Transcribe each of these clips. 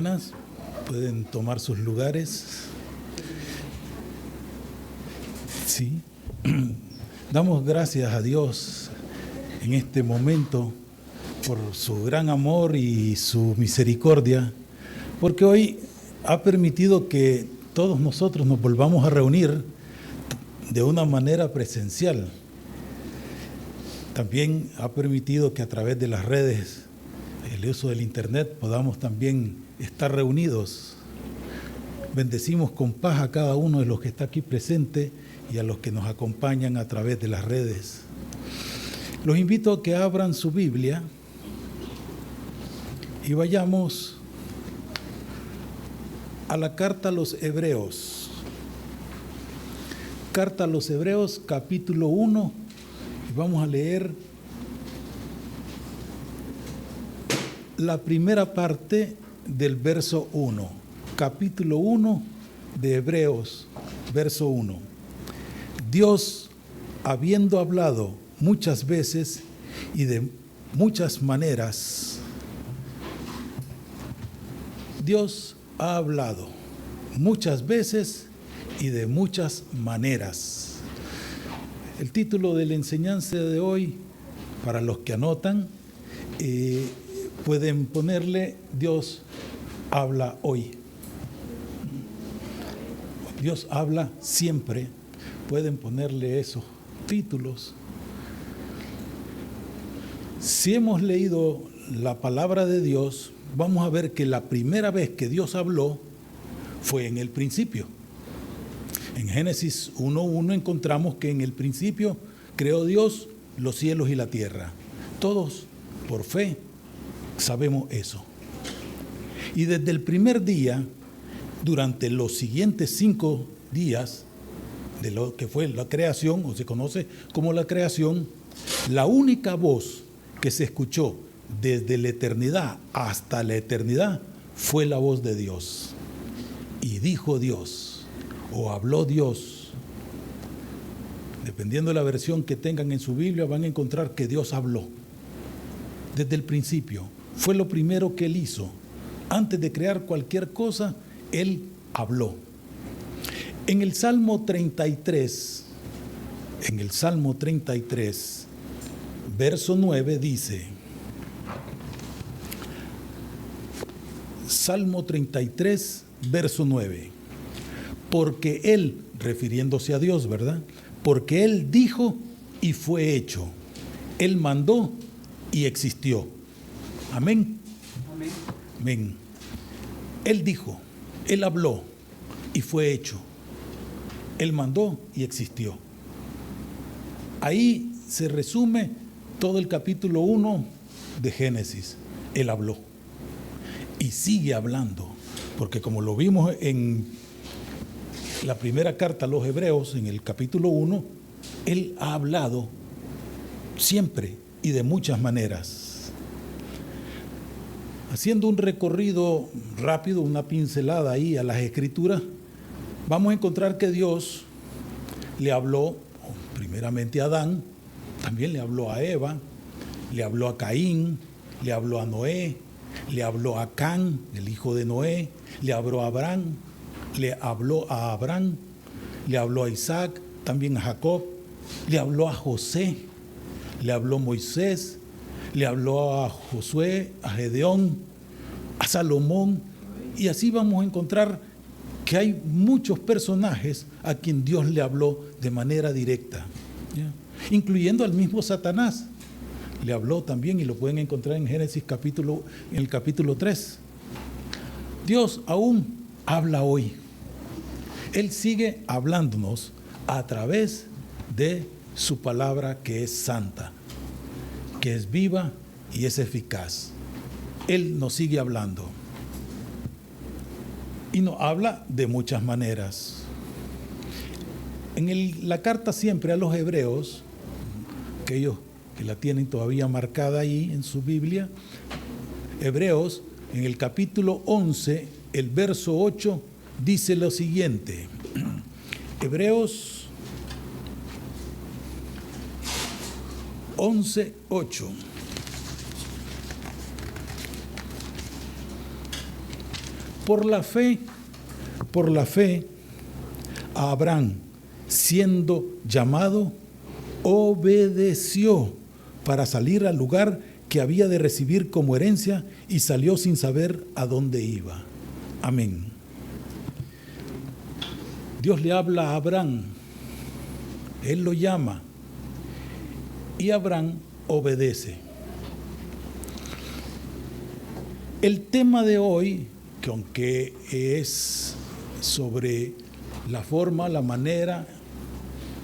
Buenas, pueden tomar sus lugares. Sí, damos gracias a Dios en este momento por su gran amor y su misericordia, porque hoy ha permitido que todos nosotros nos volvamos a reunir de una manera presencial. También ha permitido que a través de las redes, el uso del internet, podamos también estar reunidos. Bendecimos con paz a cada uno de los que está aquí presente y a los que nos acompañan a través de las redes. Los invito a que abran su Biblia y vayamos a la carta a los Hebreos. Carta a los Hebreos, capítulo 1, y vamos a leer la primera parte del verso 1. Capítulo 1 de Hebreos, verso 1. Dios, habiendo hablado muchas veces y de muchas maneras, Dios ha hablado muchas veces y de muchas maneras. El título de la enseñanza de hoy, para los que anotan, pueden ponerle Dios habla hoy. Dios habla siempre. Pueden ponerle esos títulos. Si hemos leído la palabra de Dios, vamos a ver que la primera vez que Dios habló fue en el principio. En Génesis 1:1 encontramos que en el principio creó Dios los cielos y la tierra. Todos, por fe, sabemos eso. Y desde el primer día, durante los siguientes 5 días de lo que fue la creación, o se conoce como la creación, la única voz que se escuchó desde la eternidad hasta la eternidad fue la voz de Dios. Y dijo Dios, o habló Dios. Dependiendo de la versión que tengan en su Biblia, van a encontrar que Dios habló. Desde el principio, fue lo primero que Él hizo. Antes de crear cualquier cosa, Él habló. En el Salmo 33, verso 9 dice, Salmo 33, verso 9, porque Él, refiriéndose a Dios, ¿verdad? Porque Él dijo y fue hecho. Él mandó y existió. Amén. Amén. Amén. Él dijo, Él habló y fue hecho. Él mandó y existió. Ahí se resume todo el capítulo 1 de Génesis. Él habló y sigue hablando, porque como lo vimos en la primera carta a los Hebreos, en el capítulo 1, Él ha hablado siempre y de muchas maneras. Haciendo un recorrido rápido, una pincelada ahí a las Escrituras, vamos a encontrar que Dios le habló primeramente a Adán, también le habló a Eva, le habló a Caín, le habló a Noé, le habló a Can, el hijo de Noé, le habló a Abraham, le habló a Isaac, también a Jacob, le habló a José, le habló a Moisés, le habló a Josué, a Gedeón, a Salomón, y así vamos a encontrar que hay muchos personajes a quien Dios le habló de manera directa, ¿ya? Incluyendo al mismo Satanás. Le habló también y lo pueden encontrar en Génesis en el capítulo 3. Dios aún habla hoy. Él sigue hablándonos a través de su palabra, que es santa, que es viva y es eficaz. Él nos sigue hablando. Y nos habla de muchas maneras. En la carta siempre a los Hebreos, aquellos que la tienen todavía marcada ahí en su Biblia, Hebreos, en el capítulo 11, el verso 8, dice lo siguiente. Hebreos 11:8. Por la fe, a Abraham, siendo llamado, obedeció para salir al lugar que había de recibir como herencia y salió sin saber a dónde iba. Amén. Dios le habla a Abraham, Él lo llama y Abraham obedece. El tema de hoy, que aunque es sobre la forma, la manera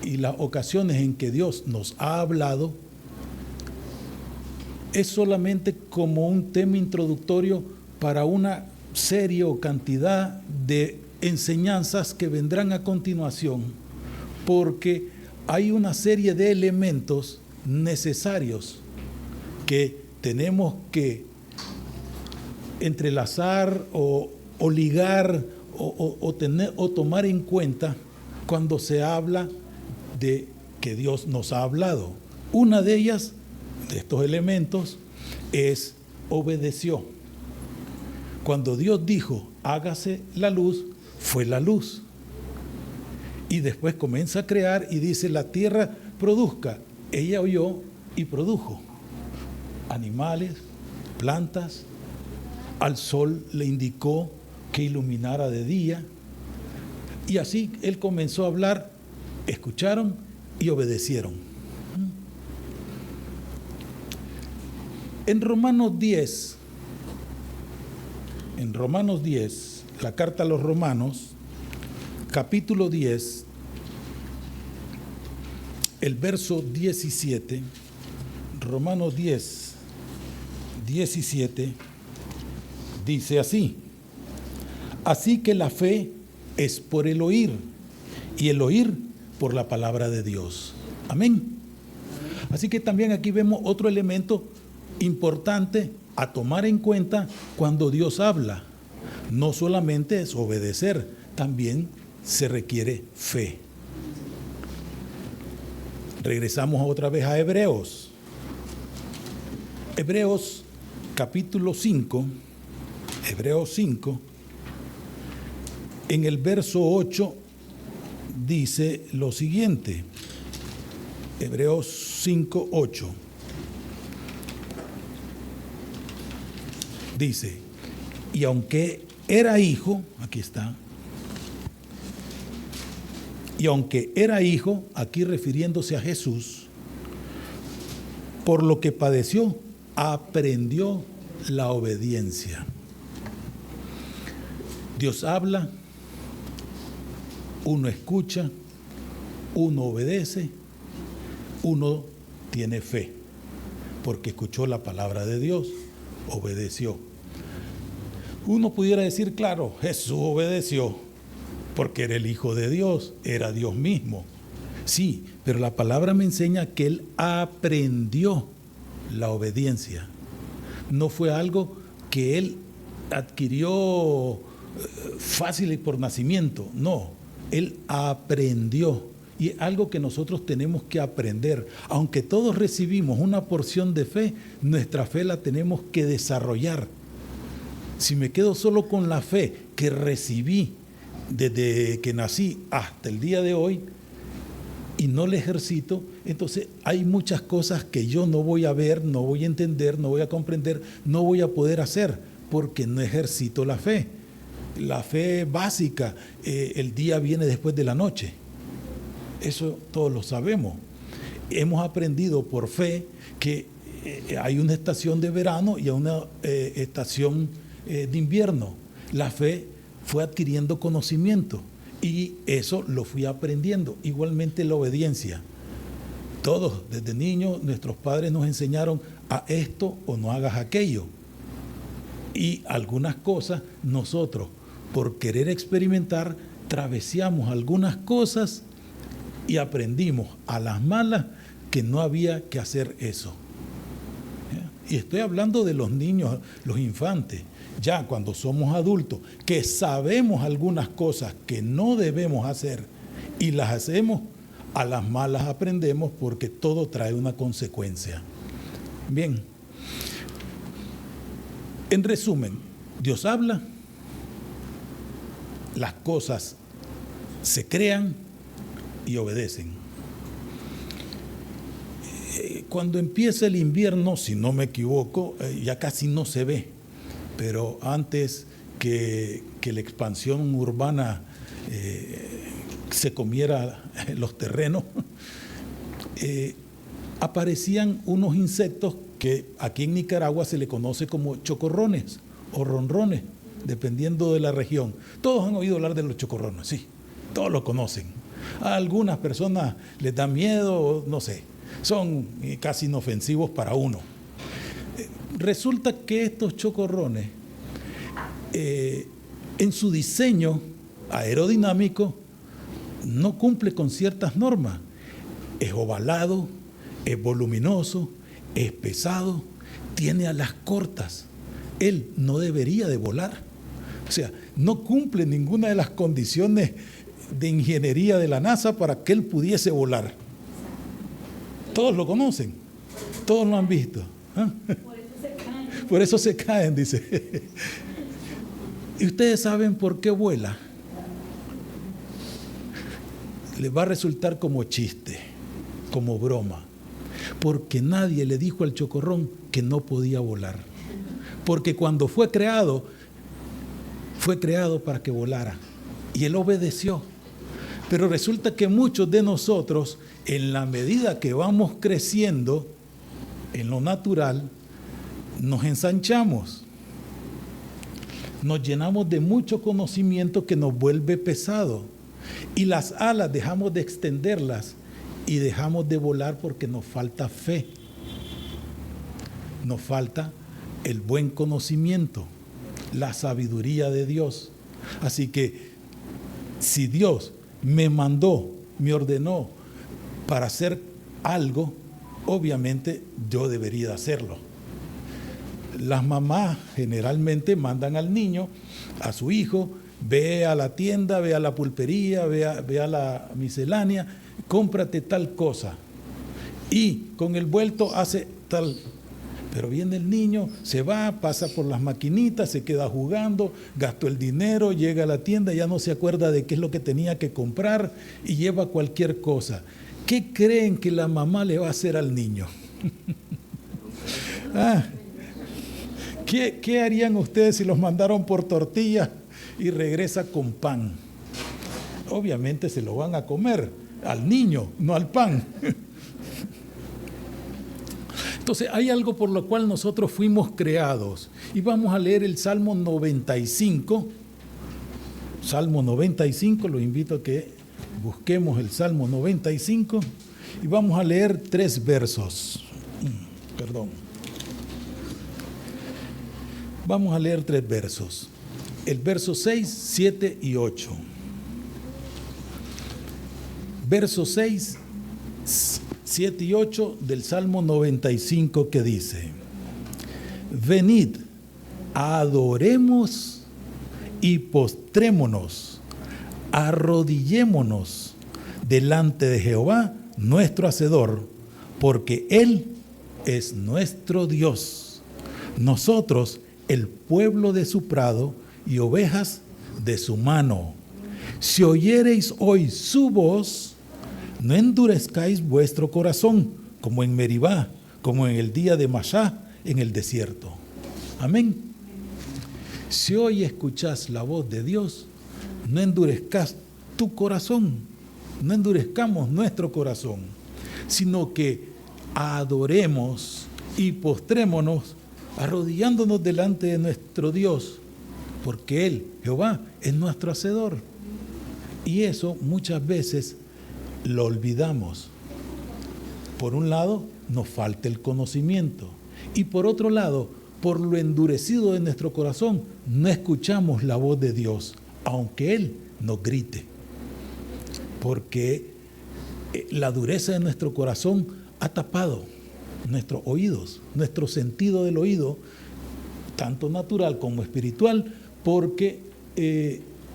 y las ocasiones en que Dios nos ha hablado, es solamente como un tema introductorio para una serie o cantidad de enseñanzas que vendrán a continuación, porque hay una serie de elementos necesarios que tenemos que entrelazar o ligar o tomar en cuenta cuando se habla de que Dios nos ha hablado. Una de ellas, de estos elementos, es obedeció. Cuando Dios dijo, hágase la luz, fue la luz. Y después comienza a crear y dice, la tierra produzca. Ella oyó y produjo animales, plantas. Al sol le indicó que iluminara de día. Y así Él comenzó a hablar, escucharon y obedecieron. En Romanos 10, la carta a los Romanos, capítulo 10, el verso 17, Romanos 10, 17, dice así: así que la fe es por el oír, y el oír por la palabra de Dios. Amén. Así que también aquí vemos otro elemento importante a tomar en cuenta cuando Dios habla. No solamente es obedecer, también se requiere fe. Regresamos otra vez a Hebreos. Hebreos capítulo 5, Hebreos 5, en el verso 8 dice lo siguiente. Hebreos 5, 8. Dice, y aunque era hijo, aquí está, y aunque era hijo, aquí refiriéndose a Jesús, por lo que padeció, aprendió la obediencia. Dios habla, uno escucha, uno obedece, uno tiene fe, porque escuchó la palabra de Dios, obedeció. Uno pudiera decir, claro, Jesús obedeció porque era el Hijo de Dios, era Dios mismo. Sí, pero la palabra me enseña que Él aprendió la obediencia. No fue algo que Él adquirió fácil y por nacimiento, no. Él aprendió. Y es algo que nosotros tenemos que aprender. Aunque todos recibimos una porción de fe, nuestra fe la tenemos que desarrollar. Si me quedo solo con la fe que recibí desde que nací hasta el día de hoy y no la ejercito, entonces hay muchas cosas que yo no voy a ver, no voy a entender, no voy a comprender, no voy a poder hacer porque no ejercito la fe. La fe básica, el día viene después de la noche. Eso todos lo sabemos. Hemos aprendido por fe que hay una estación de verano y una estación de invierno. La fe fue adquiriendo conocimiento y eso lo fui aprendiendo. Igualmente la obediencia. Todos desde niños nuestros padres nos enseñaron a esto o no hagas aquello. Y algunas cosas nosotros, por querer experimentar, traveseamos algunas cosas y aprendimos a las malas que no había que hacer eso. Y estoy hablando de los niños, los infantes. Ya cuando somos adultos, que sabemos algunas cosas que no debemos hacer y las hacemos, a las malas aprendemos porque todo trae una consecuencia. Bien. En resumen, Dios habla, las cosas se crean y obedecen. Cuando empieza el invierno, si no me equivoco, ya casi no se ve, pero antes que la expansión urbana se comiera los terrenos, aparecían unos insectos que aquí en Nicaragua se le conoce como chocorrones o ronrones, dependiendo de la región. Todos han oído hablar de los chocorrones, sí, todos lo conocen. A algunas personas les da miedo, no sé, son casi inofensivos para uno. Resulta que estos chocorrones, en su diseño aerodinámico, no cumple con ciertas normas. Es ovalado, es voluminoso, es pesado, tiene alas cortas. Él no debería de volar. O sea, no cumple ninguna de las condiciones de ingeniería de la NASA para que él pudiese volar. Todos lo conocen, todos lo han visto. ¿Ah? Por eso se caen, dice. ¿Y ustedes saben por qué vuela? Les va a resultar como chiste, como broma, porque nadie le dijo al chocorrón que no podía volar. Porque cuando fue creado para que volara, y él obedeció. Pero resulta que muchos de nosotros, en la medida que vamos creciendo en lo natural, nos ensanchamos, nos llenamos de mucho conocimiento que nos vuelve pesado, y las alas dejamos de extenderlas y dejamos de volar porque nos falta fe, nos falta el buen conocimiento, la sabiduría de Dios. Así que si Dios me mandó, me ordenó para hacer algo, obviamente yo debería hacerlo. Las mamás generalmente mandan al niño, a su hijo, ve a la tienda, ve a la pulpería, ve a la miscelánea, cómprate tal cosa. Y con el vuelto hace tal. Pero viene el niño, se va, pasa por las maquinitas, se queda jugando, gastó el dinero, llega a la tienda, ya no se acuerda de qué es lo que tenía que comprar y lleva cualquier cosa. ¿Qué creen que la mamá le va a hacer al niño? ¿Qué harían ustedes si los mandaron por tortilla y regresa con pan? Obviamente se lo van a comer al niño, no al pan. Entonces hay algo por lo cual nosotros fuimos creados. Y vamos a leer el Salmo 95. Salmo 95, los invito a que busquemos el Salmo 95 y vamos a leer 3 versos. Vamos a leer 3 versos. El verso 6, 7 y 8. Verso 6, 7 y 8 del Salmo 95 que dice: venid, adoremos y postrémonos, arrodillémonos delante de Jehová, nuestro Hacedor, porque Él es nuestro Dios, nosotros el pueblo de su prado y ovejas de su mano. Si oyereis hoy su voz, no endurezcáis vuestro corazón, como en Meribá, como en el día de Masá, en el desierto. Amén. Si hoy escuchás la voz de Dios, no endurezcas tu corazón, no endurezcamos nuestro corazón, sino que adoremos y postrémonos, arrodillándonos delante de nuestro Dios, porque Él, Jehová, es nuestro Hacedor. Y eso muchas veces lo olvidamos. Por un lado, nos falta el conocimiento. Y por otro lado, por lo endurecido de nuestro corazón, no escuchamos la voz de Dios, aunque Él nos grite. Porque la dureza de nuestro corazón ha tapado nuestros oídos, nuestro sentido del oído, tanto natural como espiritual, porque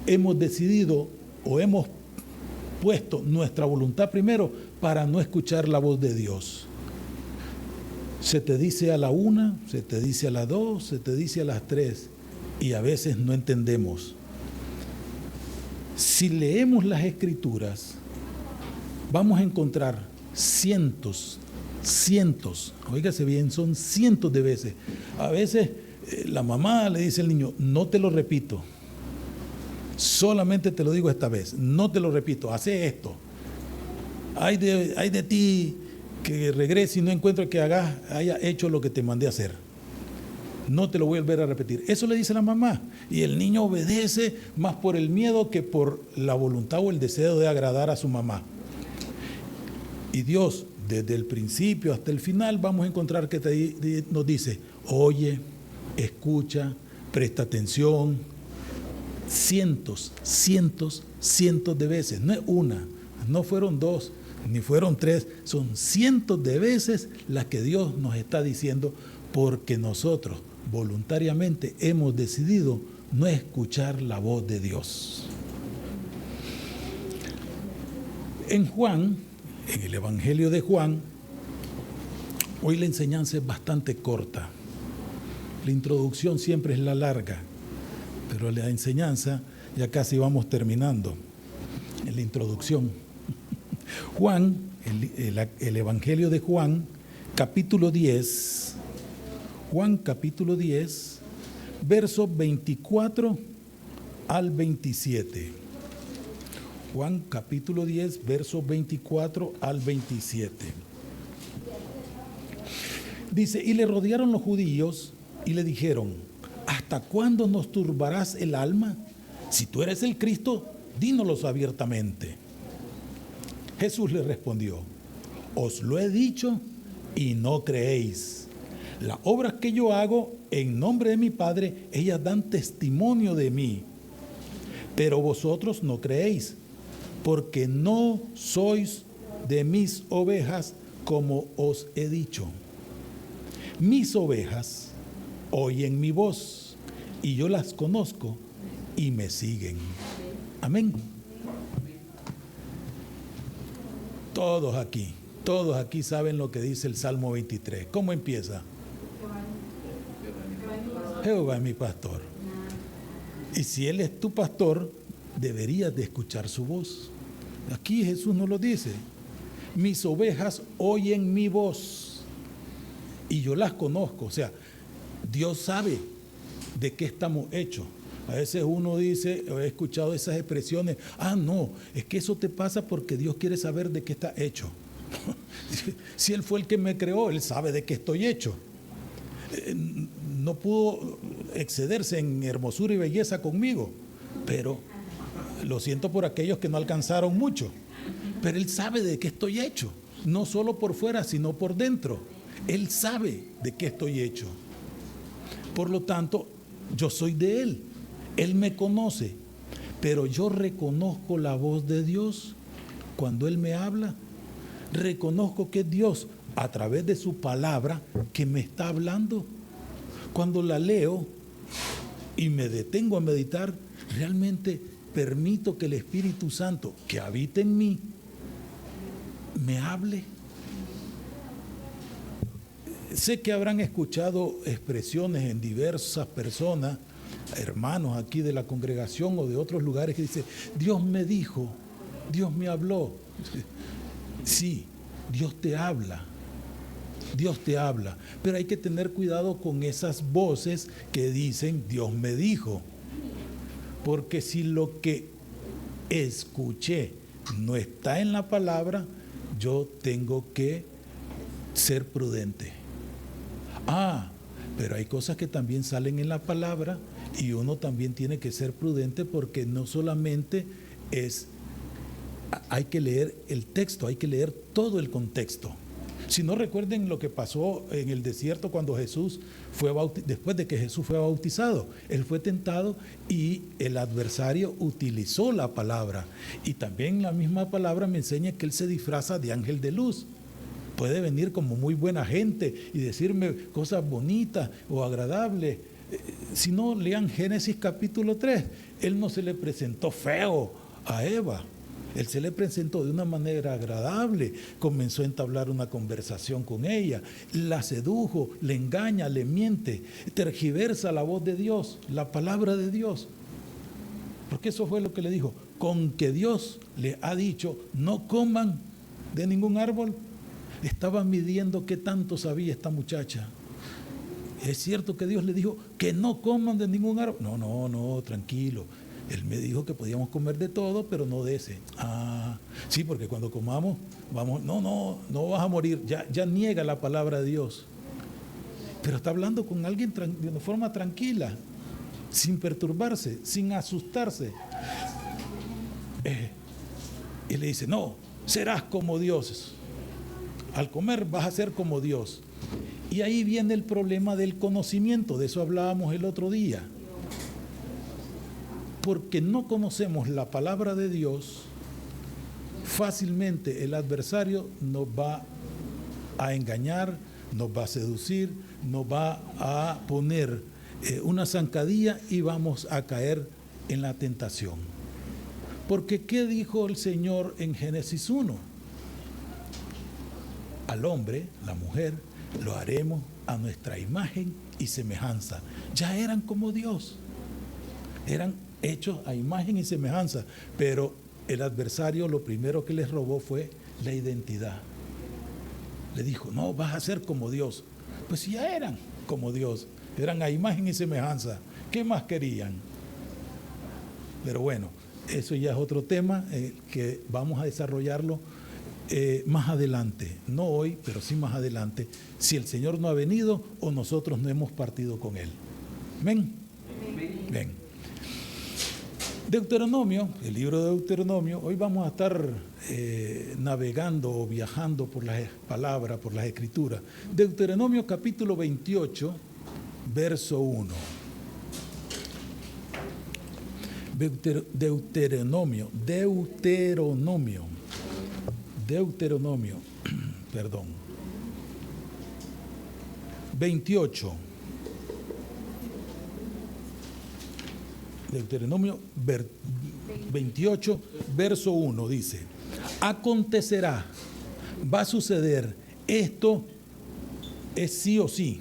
hemos decidido o hemos puesto nuestra voluntad primero para no escuchar la voz de Dios. Se te dice a la 1, se te dice a las 2, se te dice a las 3 y a veces no entendemos. Si leemos las Escrituras, vamos a encontrar cientos, oígase bien, son cientos de veces. A veces la mamá le dice al niño, no te lo repito, solamente te lo digo esta vez, no te lo repito, hace esto. Hay de ti que regrese y no encuentre que haya hecho lo que te mandé a hacer. No te lo voy a volver a repetir. Eso le dice la mamá. Y el niño obedece más por el miedo que por la voluntad o el deseo de agradar a su mamá. Y Dios, desde el principio hasta el final, vamos a encontrar que nos dice, oye, escucha, presta atención. Cientos de veces. No es una, no fueron dos, ni fueron tres. Son cientos de veces las que Dios nos está diciendo, porque nosotros voluntariamente hemos decidido no escuchar la voz de Dios. En Juan, en el Evangelio de Juan, hoy la enseñanza es bastante corta. La introducción siempre es la larga, pero la enseñanza ya casi vamos terminando en la introducción. Juan, el Evangelio de Juan, capítulo 10, Juan capítulo 10, versos 24 al 27. Juan capítulo 10, versos 24 al 27. Dice, y le rodearon los judíos y le dijeron, ¿hasta cuándo nos turbarás el alma? Si tú eres el Cristo, dínoslo abiertamente. Jesús le respondió, os lo he dicho y no creéis. Las obras que yo hago en nombre de mi Padre, ellas dan testimonio de mí. Pero vosotros no creéis, porque no sois de mis ovejas, como os he dicho. Mis ovejas oyen mi voz, y yo las conozco y me siguen. Amén. Todos aquí saben lo que dice el Salmo 23. ¿Cómo empieza? Jehová es mi pastor. Y si Él es tu pastor, deberías de escuchar su voz. Aquí Jesús nos lo dice. Mis ovejas oyen mi voz y yo las conozco. O sea, Dios sabe de qué estamos hechos. A veces uno dice, he escuchado esas expresiones, no, es que eso te pasa porque Dios quiere saber de qué está hecho. Si Él fue el que me creó, Él sabe de qué estoy hecho. No pudo excederse en hermosura y belleza conmigo, pero lo siento por aquellos que no alcanzaron mucho. Pero Él sabe de qué estoy hecho, no solo por fuera, sino por dentro. Él sabe de qué estoy hecho. Por lo tanto, yo soy de Él. Él me conoce, pero yo reconozco la voz de Dios cuando Él me habla. Reconozco que es Dios a través de su palabra que me está hablando. Cuando la leo y me detengo a meditar, realmente permito que el Espíritu Santo que habita en mí me hable. Sé que habrán escuchado expresiones en diversas personas, hermanos aquí de la congregación o de otros lugares, que dicen, Dios me dijo, Dios me habló. Sí, Dios te habla, pero hay que tener cuidado con esas voces que dicen, Dios me dijo, porque si lo que escuché no está en la palabra, yo tengo que ser prudente. Pero hay cosas que también salen en la palabra y uno también tiene que ser prudente, porque no solamente hay que leer el texto, hay que leer todo el contexto. Si no, recuerden lo que pasó en el desierto cuando Jesús fue después de que Jesús fue bautizado. Él fue tentado y el adversario utilizó la palabra. Y también la misma palabra me enseña que él se disfraza de ángel de luz. Puede venir como muy buena gente y decirme cosas bonitas o agradables. Si no, lean Génesis capítulo 3. Él no se le presentó feo a Eva. Él se le presentó de una manera agradable, comenzó a entablar una conversación con ella, la sedujo, le engaña, le miente, tergiversa la voz de Dios, la palabra de Dios. Porque eso fue lo que le dijo. Con que Dios le ha dicho, no coman de ningún árbol. Estaban midiendo qué tanto sabía esta muchacha. ¿Es cierto que Dios le dijo que no coman de ningún árbol? No, tranquilo. Él me dijo que podíamos comer de todo, pero no de ese. Ah, sí, porque cuando comamos, vamos, no vas a morir. Ya niega la palabra de Dios. Pero está hablando con alguien de una forma tranquila, sin perturbarse, sin asustarse. Y le dice, no, serás como Dios. Al comer vas a ser como Dios. Y ahí viene el problema del conocimiento, de eso hablábamos el otro día. Porque no conocemos la palabra de Dios, fácilmente el adversario nos va a engañar, nos va a seducir, nos va a poner una zancadilla y vamos a caer en la tentación. Porque ¿qué dijo el Señor en Génesis 1? Al hombre, la mujer, lo haremos a nuestra imagen y semejanza. Ya eran como Dios, eran hechos a imagen y semejanza, pero el adversario lo primero que les robó fue la identidad. Le dijo, no, vas a ser como Dios. Pues ya eran como Dios, eran a imagen y semejanza. ¿Qué más querían? Pero bueno, eso ya es otro tema que vamos a desarrollarlo más adelante, no hoy, pero sí más adelante, si el Señor no ha venido o nosotros no hemos partido con Él. ¿Ven? Ven. Deuteronomio, el libro de Deuteronomio, hoy vamos a estar navegando o viajando por las palabras, por las escrituras. Deuteronomio capítulo 28, verso 1. Deuteronomio, perdón. 28. Deuteronomio 28, verso 1 dice, acontecerá, va a suceder, esto es sí o sí,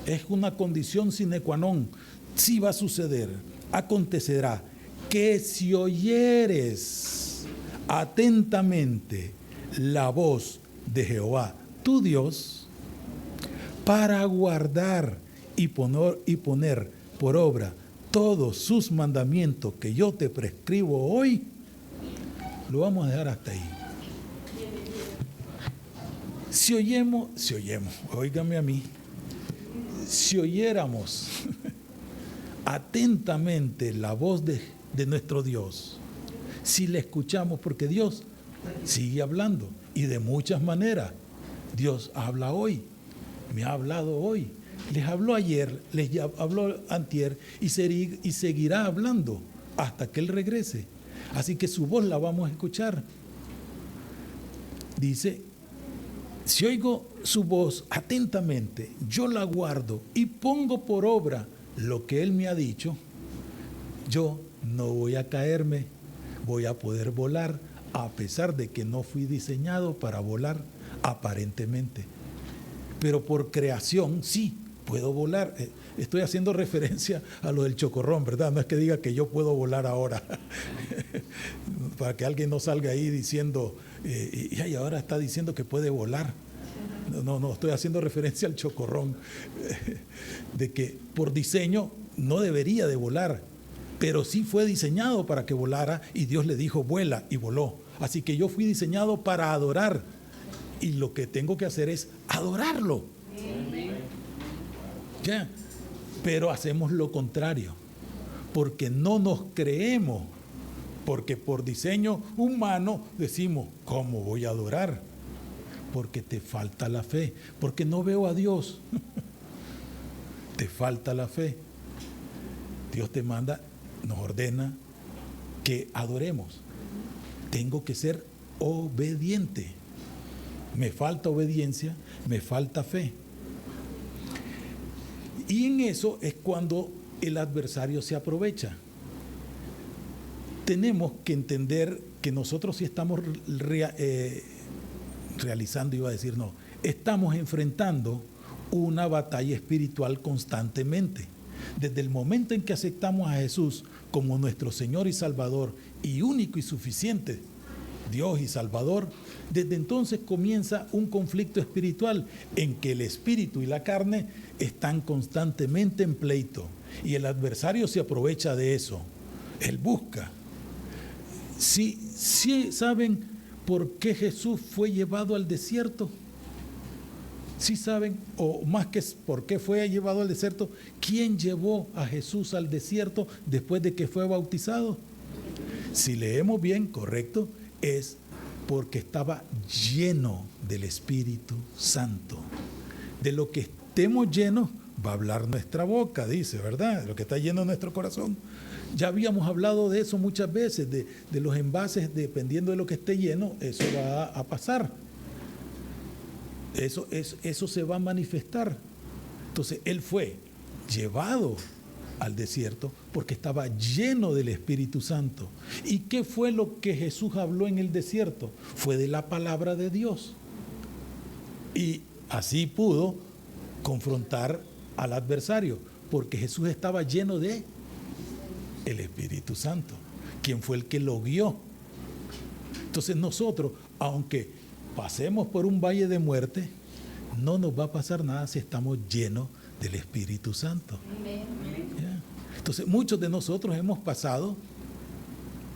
es una condición sine qua non, sí va a suceder, acontecerá que si oyeres atentamente la voz de Jehová, tu Dios, para guardar y poner por obra todos sus mandamientos que yo te prescribo hoy, lo vamos a dejar hasta ahí. Si oyemos, óigame a mí, si oyéramos atentamente la voz de nuestro Dios, si le escuchamos, porque Dios sigue hablando y de muchas maneras. Dios habla hoy, me ha hablado hoy, les habló ayer, les habló antier y seguirá hablando hasta que Él regrese. Así que su voz la vamos a escuchar. Dice, si oigo su voz atentamente, yo la guardo y pongo por obra lo que Él me ha dicho, yo no voy a caerme, voy a poder volar, a pesar de que no fui diseñado para volar aparentemente. Pero por creación sí puedo volar. Estoy haciendo referencia a lo del chocorrón, ¿verdad? No es que diga que yo puedo volar ahora. Para que alguien no salga ahí diciendo, y ahora está diciendo que puede volar. No, estoy haciendo referencia al chocorrón. De que por diseño no debería de volar, pero sí fue diseñado para que volara y Dios le dijo, vuela, y voló. Así que yo fui diseñado para adorar y lo que tengo que hacer es adorarlo. Ya, pero hacemos lo contrario, porque no nos creemos, porque por diseño humano decimos, ¿cómo voy a adorar? Porque te falta la fe, porque no veo a Dios. Te falta la fe. Dios te manda, nos ordena que adoremos. Tengo que ser obediente. Me falta obediencia, me falta fe. Y en eso es cuando el adversario se aprovecha. Tenemos que entender que nosotros sí estamos realizando, iba a decir no, estamos enfrentando una batalla espiritual constantemente. Desde el momento en que aceptamos a Jesús como nuestro Señor y Salvador, y único y suficiente Dios y Salvador, desde entonces comienza un conflicto espiritual en que el espíritu y la carne están constantemente en pleito. Y el adversario se aprovecha de eso. Él busca. Sí, ¿saben por qué Jesús fue llevado al desierto? ¿Sí saben? O más que por qué fue llevado al desierto, ¿quién llevó a Jesús al desierto después de que fue bautizado? Si leemos bien, correcto, es porque estaba lleno del Espíritu Santo. De lo que estemos llenos va a hablar nuestra boca, dice, ¿verdad? De lo que está lleno de nuestro corazón. Ya habíamos hablado de eso muchas veces, de los envases, dependiendo de lo que esté lleno, eso va a pasar. Eso se va a manifestar. Entonces, él fue llevado al desierto porque estaba lleno del Espíritu Santo. ¿Y qué fue lo que Jesús habló en el desierto? Fue de la palabra de Dios. Y así pudo confrontar al adversario, porque Jesús estaba lleno de el Espíritu Santo, quien fue el que lo guió. Entonces nosotros, aunque pasemos por un valle de muerte, no nos va a pasar nada si estamos llenos del Espíritu Santo. ¿Ya? Entonces muchos de nosotros hemos pasado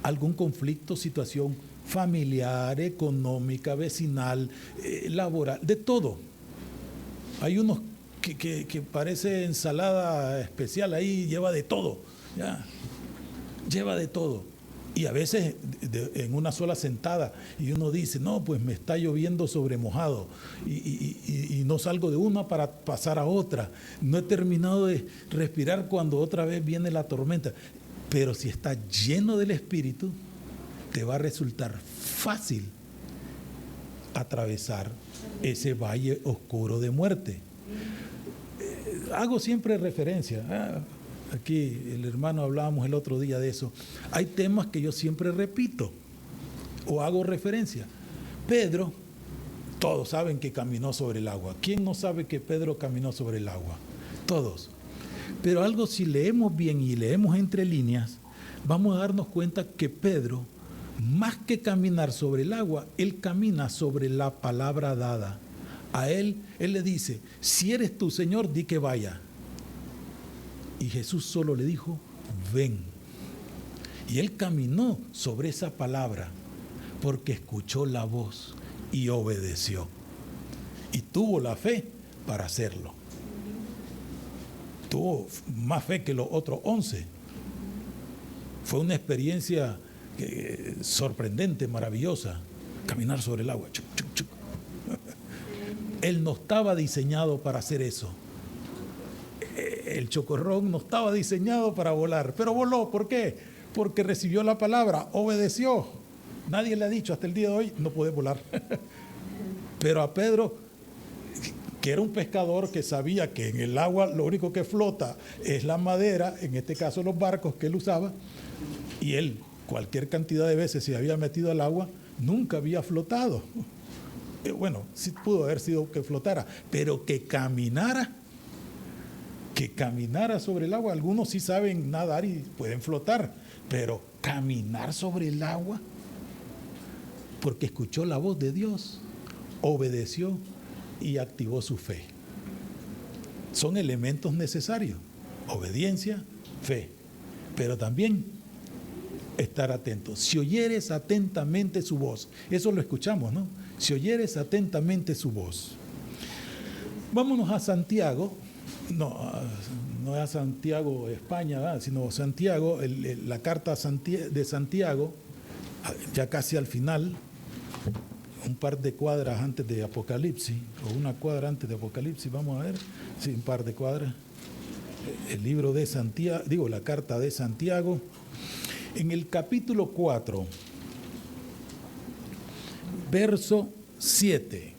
algún conflicto, situación familiar, económica, vecinal, laboral, de todo. Hay unos que parece ensalada especial, ahí lleva de todo, ¿ya? Lleva de todo. Y a veces en una sola sentada, y uno dice, no, pues me está lloviendo sobre mojado, y no salgo de una para pasar a otra. No he terminado de respirar cuando otra vez viene la tormenta. Pero si está lleno del Espíritu, te va a resultar fácil atravesar ese valle oscuro de muerte. Hago siempre referencia, aquí el hermano hablábamos el otro día de eso. Hay temas que yo siempre repito o hago referencia. Pedro, todos saben que caminó sobre el agua. ¿Quién no sabe que Pedro caminó sobre el agua? Todos. Pero algo, si leemos bien y leemos entre líneas, vamos a darnos cuenta que Pedro, más que caminar sobre el agua, él camina sobre la palabra dada. A él le dice, si eres tú, Señor, di que vaya. Y Jesús solo le dijo, ven. Y él caminó sobre esa palabra porque escuchó la voz y obedeció. Y tuvo la fe para hacerlo. Tuvo más fe que los otros 11. Fue una experiencia sorprendente, maravillosa. Caminar sobre el agua. Chuc, chuc, chuc. Él no estaba diseñado para hacer eso. El chocorrón no estaba diseñado para volar, pero voló. ¿Por qué? Porque recibió la palabra, obedeció. Nadie le ha dicho hasta el día de hoy, no puede volar. Pero a Pedro, que era un pescador que sabía que en el agua lo único que flota es la madera, en este caso los barcos que él usaba, y él cualquier cantidad de veces se había metido al agua, nunca había flotado. Bueno, sí pudo haber sido que flotara, pero que caminara sobre el agua. Algunos sí saben nadar y pueden flotar, pero caminar sobre el agua, porque escuchó la voz de Dios, obedeció y activó su fe. Son elementos necesarios: obediencia, fe, pero también estar atento. Si oyeres atentamente su voz, eso lo escuchamos, ¿no? Si oyeres atentamente su voz. Vámonos a Santiago, no a Santiago, España, ¿verdad? Sino Santiago, la carta de Santiago, ya casi al final, un par de cuadras antes de Apocalipsis, o una cuadra antes de Apocalipsis, vamos a ver, sí, un par de cuadras. El libro de Santiago, la carta de Santiago, en el capítulo 4, verso 7.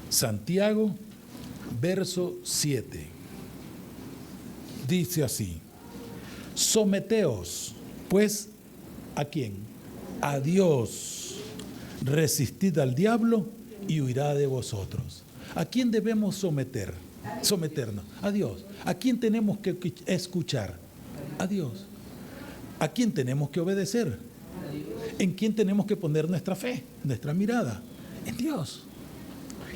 Santiago, verso 7. Dice así: someteos, pues, ¿a quién? A Dios. Resistid al diablo y huirá de vosotros. ¿A quién debemos someternos? A Dios. ¿A quién tenemos que escuchar? A Dios. ¿A quién tenemos que obedecer? ¿En quién tenemos que poner nuestra fe, nuestra mirada? En Dios.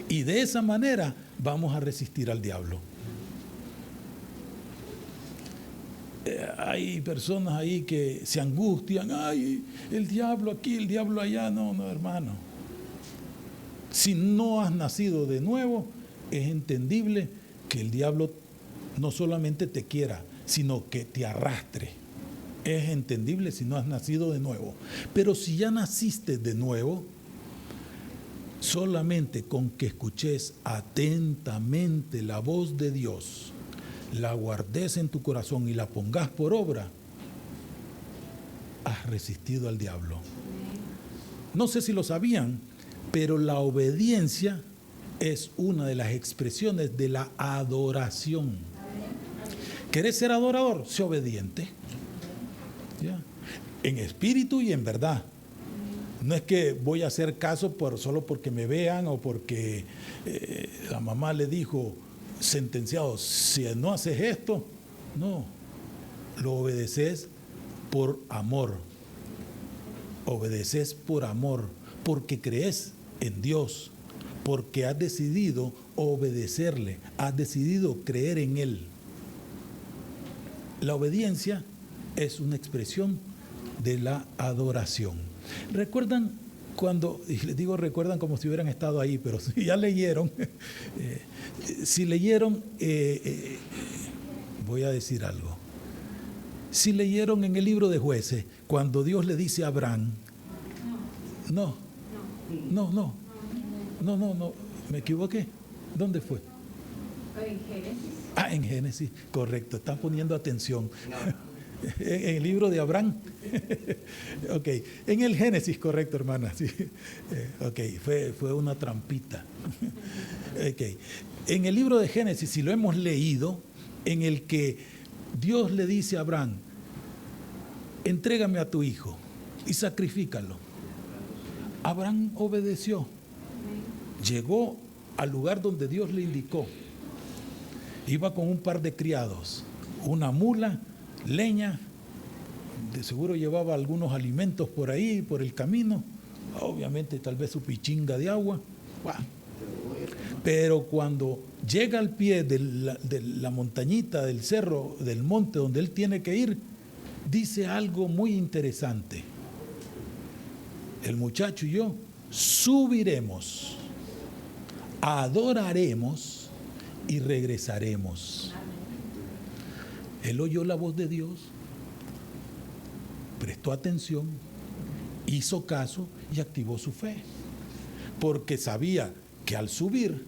Y de esa manera vamos a resistir al diablo. Hay personas ahí que se angustian, ay, el diablo aquí, el diablo allá. No, no, hermano. Si no has nacido de nuevo, es entendible que el diablo no solamente te quiera, sino que te arrastre. Es entendible si no has nacido de nuevo. Pero si ya naciste de nuevo, solamente con que escuches atentamente la voz de Dios, la guardes en tu corazón y la pongas por obra, has resistido al diablo. No sé si lo sabían, pero la obediencia es una de las expresiones de la adoración. ¿Querés ser adorador? Sé obediente. ¿Ya? En espíritu y en verdad. No es que voy a hacer caso solo porque me vean o porque la mamá le dijo, sentenciado, si no haces esto, no. Lo obedeces por amor. Obedeces por amor, porque crees en Dios, porque has decidido obedecerle, has decidido creer en Él. La obediencia es una expresión de la adoración. ¿Recuerdan cuando, y les digo recuerdan como si hubieran estado ahí, pero si ya leyeron, si leyeron, voy a decir algo. Si leyeron en el libro de Jueces, cuando Dios le dice a Abraham, no, me equivoqué. ¿Dónde fue? En Génesis. Ah, en Génesis, correcto, están poniendo atención. En el libro de Abraham. Ok, en el Génesis, correcto, hermana. Sí. Ok, fue una trampita. Ok, en el libro de Génesis, si lo hemos leído, en el que Dios le dice a Abraham, entrégame a tu hijo y sacrifícalo. Abraham obedeció. Llegó al lugar donde Dios le indicó. Iba con un par de criados, una mula, leña, de seguro llevaba algunos alimentos por ahí, por el camino, obviamente tal vez su pichinga de agua. Pero cuando llega al pie de la montañita, del cerro, del monte donde él tiene que ir, dice algo muy interesante. El muchacho y yo subiremos, adoraremos y regresaremos. Él oyó la voz de Dios, prestó atención, hizo caso y activó su fe. Porque sabía que al subir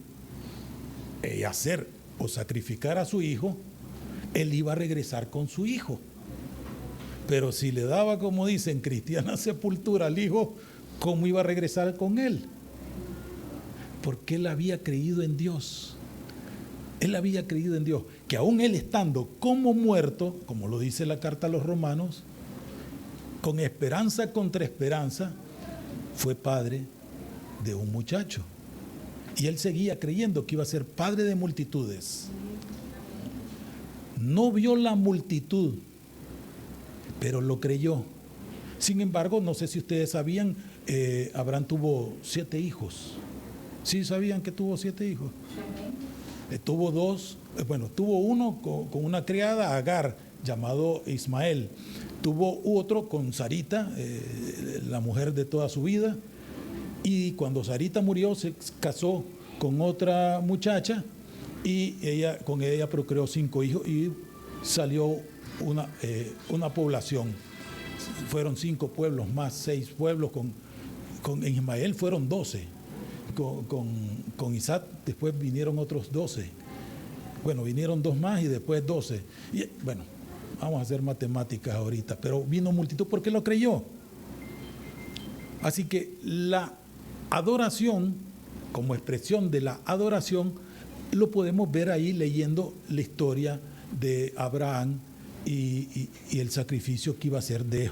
y hacer o sacrificar a su hijo, él iba a regresar con su hijo. Pero si le daba, como dicen, cristiana sepultura al hijo, ¿cómo iba a regresar con él? Porque él había creído en Dios. Él había creído en Dios, que aún él estando como muerto, como lo dice la carta a los romanos, con esperanza contra esperanza, fue padre de un muchacho. Y él seguía creyendo que iba a ser padre de multitudes. No vio la multitud, pero lo creyó. Sin embargo, no sé si ustedes sabían, Abraham tuvo 7 hijos. ¿Sí sabían que tuvo 7 hijos? Tuvo uno con una criada, Agar, llamado Ismael. Tuvo otro con Sarita, la mujer de toda su vida. Y cuando Sarita murió, se casó con otra muchacha y con ella procreó 5 hijos y salió una población. Fueron 5 pueblos más, 6 pueblos. Con Ismael fueron 12. Con Isaac después vinieron otros 12. Bueno, vinieron 2 más y después 12. Y bueno, vamos a hacer matemáticas ahorita, pero vino multitud porque lo creyó. Así que la adoración, como expresión de la adoración, lo podemos ver ahí leyendo la historia de Abraham y el sacrificio que iba a ser de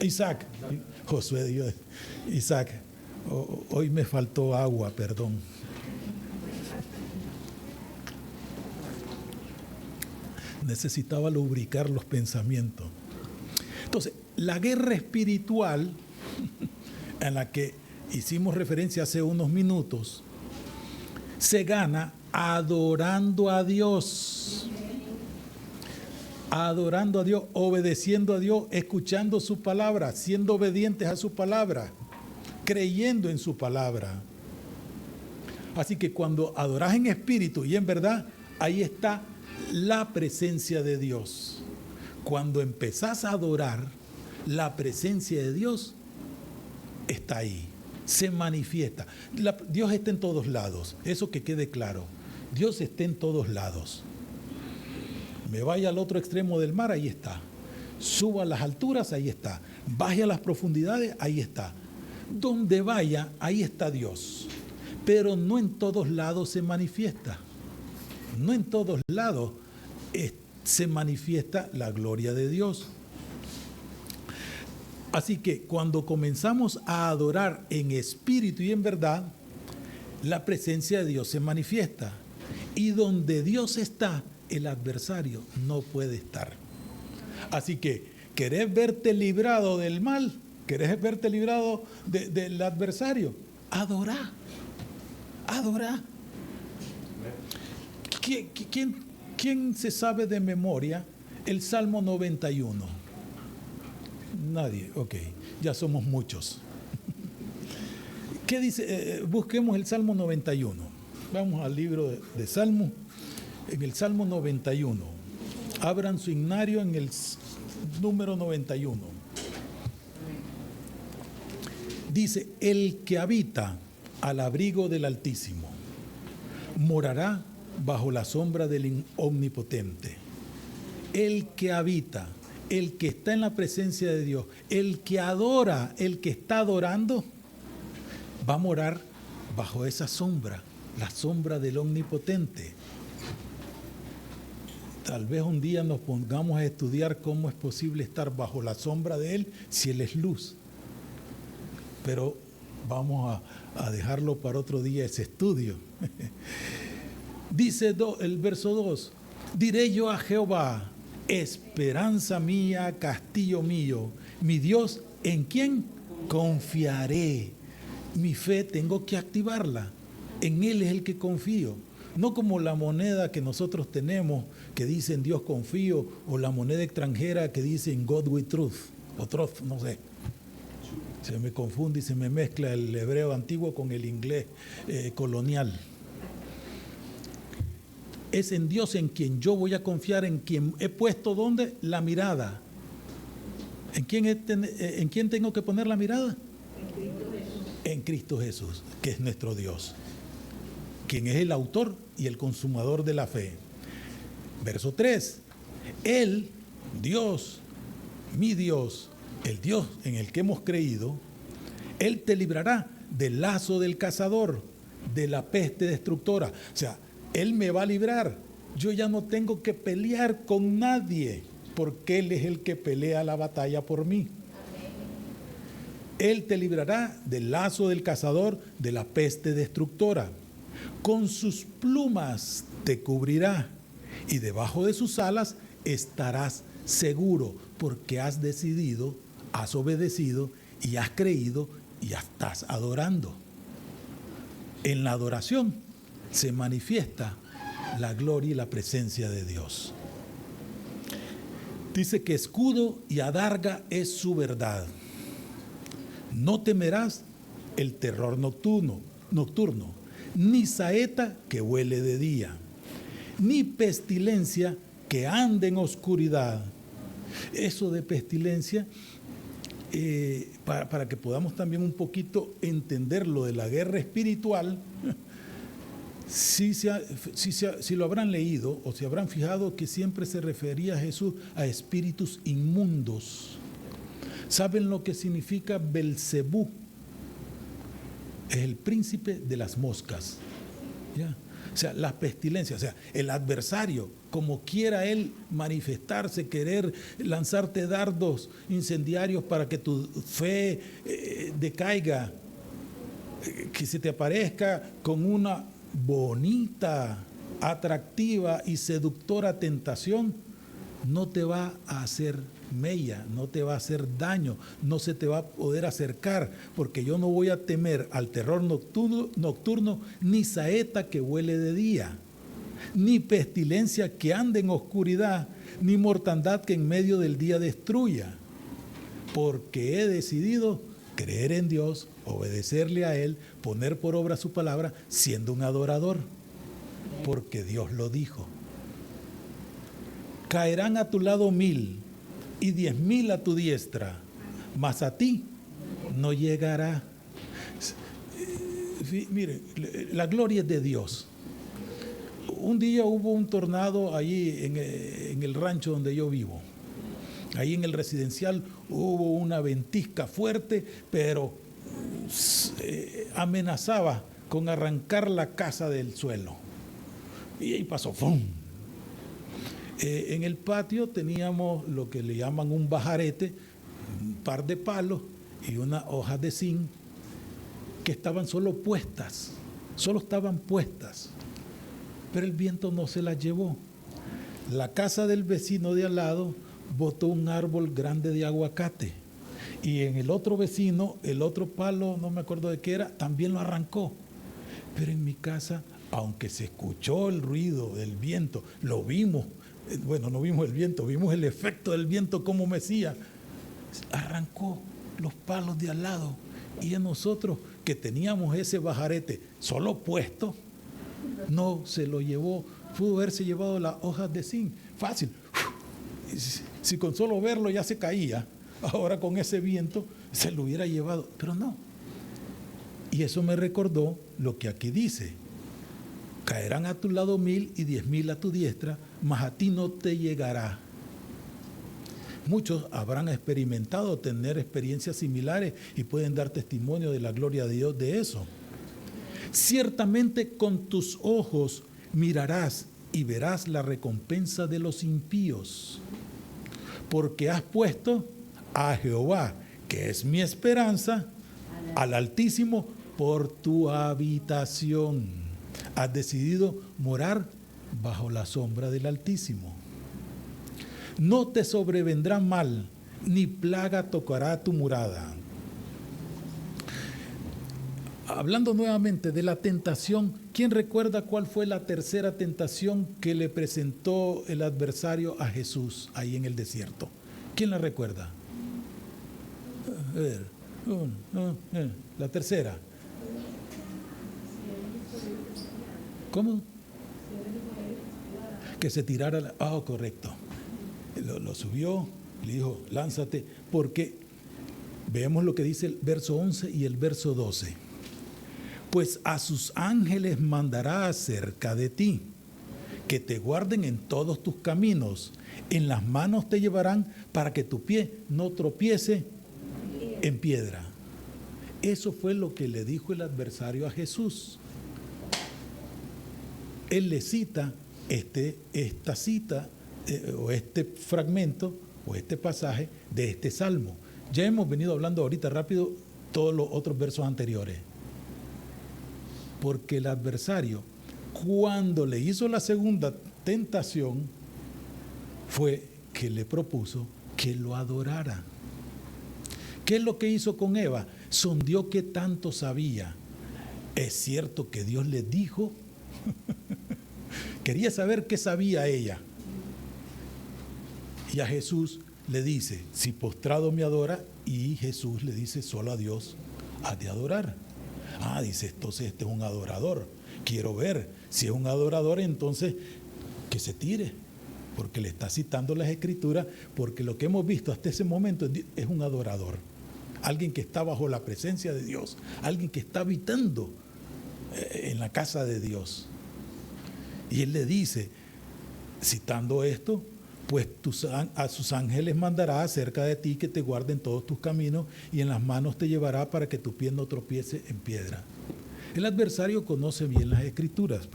Isaac. Josué, Dios, Isaac. Hoy me faltó agua, perdón. necesitaba lubricar los pensamientos. Entonces, la guerra espiritual, en la que hicimos referencia hace unos minutos, se gana adorando a Dios. Adorando a Dios, obedeciendo a Dios, escuchando su palabra, siendo obedientes a su palabra, creyendo en su palabra. Así que cuando adoras en espíritu y en verdad, ahí está la presencia de Dios. Cuando empezás a adorar, la presencia de Dios está ahí, se manifiesta. Dios está en todos lados, eso que quede claro. Dios está en todos lados. Me vaya al otro extremo del mar, ahí está. Suba a las alturas, ahí está. Baje a las profundidades, ahí está. Donde vaya, ahí está Dios. Pero no en todos lados se manifiesta. No en todos lados se manifiesta la gloria de Dios. Así que cuando comenzamos a adorar en espíritu y en verdad, la presencia de Dios se manifiesta. Y donde Dios está, el adversario no puede estar. Así que, ¿querés verte librado del mal? ¿Querés verte librado del adversario? Adorá. Adorá. ¿Quién se sabe de memoria el Salmo 91? Nadie, ok, ya somos muchos. ¿Qué dice? Busquemos el Salmo 91. Vamos al libro de Salmos. En el Salmo 91, abran su himnario en el número 91. Dice, el que habita al abrigo del Altísimo morará bajo la sombra del Omnipotente. El que habita, el que está en la presencia de Dios, el que adora, el que está adorando, va a morar bajo esa sombra, la sombra del Omnipotente. Tal vez un día nos pongamos a estudiar cómo es posible estar bajo la sombra de Él si Él es luz. Pero vamos a dejarlo para otro día ese estudio. Dice el verso 2, diré yo a Jehová, esperanza mía, castillo mío, mi Dios, ¿en quién confiaré? Mi fe tengo que activarla, en Él es el que confío. No como la moneda que nosotros tenemos que dice en Dios confío, o la moneda extranjera que dice en God we trust, o trust, no sé. Se me confunde y se me mezcla el hebreo antiguo con el inglés colonial. Es en Dios en quien yo voy a confiar, en quien he puesto ¿dónde? La mirada. ¿En quién tengo que poner la mirada? En Cristo Jesús, que es nuestro Dios, quien es el autor y el consumador de la fe. Verso 3, Él, Dios, mi Dios, el Dios en el que hemos creído, Él te librará del lazo del cazador, de la peste destructora. O sea, Él me va a librar. Yo ya no tengo que pelear con nadie, porque Él es el que pelea la batalla por mí. Él te librará del lazo del cazador, de la peste destructora. Con sus plumas te cubrirá y debajo de sus alas estarás seguro, porque has decidido, has obedecido y has creído y ya estás adorando. En la adoración se manifiesta la gloria y la presencia de Dios. Dice que escudo y adarga es su verdad. No temerás el terror nocturno, ni saeta que huele de día, ni pestilencia que ande en oscuridad. Eso de pestilencia, para que podamos también un poquito entender lo de la guerra espiritual, si lo habrán leído o se habrán fijado que siempre se refería a Jesús a espíritus inmundos. ¿Saben lo que significa Belcebú? Es el príncipe de las moscas. ¿Ya? O sea, las pestilencias, o sea, el adversario, como quiera él manifestarse, querer lanzarte dardos incendiarios para que tu fe decaiga, que se te aparezca con una bonita, atractiva y seductora tentación, no te va a hacer mella, no te va a hacer daño, no se te va a poder acercar, porque yo no voy a temer al terror nocturno, ni saeta que huele de día, ni pestilencia que ande en oscuridad, ni mortandad que en medio del día destruya. Porque he decidido creer en Dios, obedecerle a Él, poner por obra su palabra, siendo un adorador, porque Dios lo dijo. Caerán a tu lado 1000 y 10,000 a tu diestra, mas a ti no llegará. Mire, la gloria es de Dios. Un día hubo un tornado allí en el rancho donde yo vivo. Ahí en el residencial hubo una ventisca fuerte, pero amenazaba con arrancar la casa del suelo. Y ahí pasó, ¡fum! En el patio teníamos lo que le llaman un bajarete, un par de palos y unas hojas de zinc que estaban solo estaban puestas, pero el viento no se las llevó. La casa del vecino de al lado botó un árbol grande de aguacate y en el otro vecino, el otro palo, no me acuerdo de qué era, también lo arrancó. Pero en mi casa, aunque se escuchó el ruido del viento, lo vimos. Bueno, no vimos el viento, vimos el efecto del viento como mecía. Arrancó los palos de al lado y a nosotros que teníamos ese bajarete solo puesto, no se lo llevó. Pudo haberse llevado las hojas de zinc, fácil. Si con solo verlo ya se caía, ahora con ese viento se lo hubiera llevado, pero no. Y eso me recordó lo que aquí dice. Caerán a tu lado 1000 y 10,000 a tu diestra, mas a ti no te llegará. Muchos habrán experimentado tener experiencias similares y pueden dar testimonio de la gloria de Dios de eso. Ciertamente con tus ojos mirarás y verás la recompensa de los impíos, porque has puesto a Jehová, que es mi esperanza, al Altísimo por tu habitación. Has decidido morar bajo la sombra del Altísimo. No te sobrevendrá mal, ni plaga tocará tu morada. Hablando nuevamente de la tentación, ¿quién recuerda cuál fue la tercera tentación que le presentó el adversario a Jesús ahí en el desierto? ¿Quién la recuerda? A ver, la tercera. ¿Cómo? Que se tirara. Correcto. Lo subió, le dijo, lánzate, porque veamos lo que dice el verso 11 y el verso 12. Pues a sus ángeles mandará acerca de ti, que te guarden en todos tus caminos, en las manos te llevarán para que tu pie no tropiece en piedra. Eso fue lo que le dijo el adversario a Jesús. Él le cita esta cita o este fragmento o este pasaje de este salmo. Ya hemos venido hablando ahorita rápido todos los otros versos anteriores. Porque el adversario, cuando le hizo la segunda tentación, fue que le propuso que lo adorara. ¿Qué es lo que hizo con Eva? Sondeó qué tanto sabía. Es cierto que Dios le dijo. Quería saber qué sabía ella. Y a Jesús le dice, si postrado me adora, y Jesús le dice, solo a Dios has de adorar. Dice, entonces este es un adorador. Quiero ver, si es un adorador, entonces que se tire, porque le está citando las Escrituras, porque lo que hemos visto hasta ese momento es un adorador. Alguien que está bajo la presencia de Dios, alguien que está habitando en la casa de Dios. Y él le dice, citando esto, pues a sus ángeles mandará acerca de ti que te guarden todos tus caminos y en las manos te llevará para que tu pie no tropiece en piedra. El adversario conoce bien las Escrituras,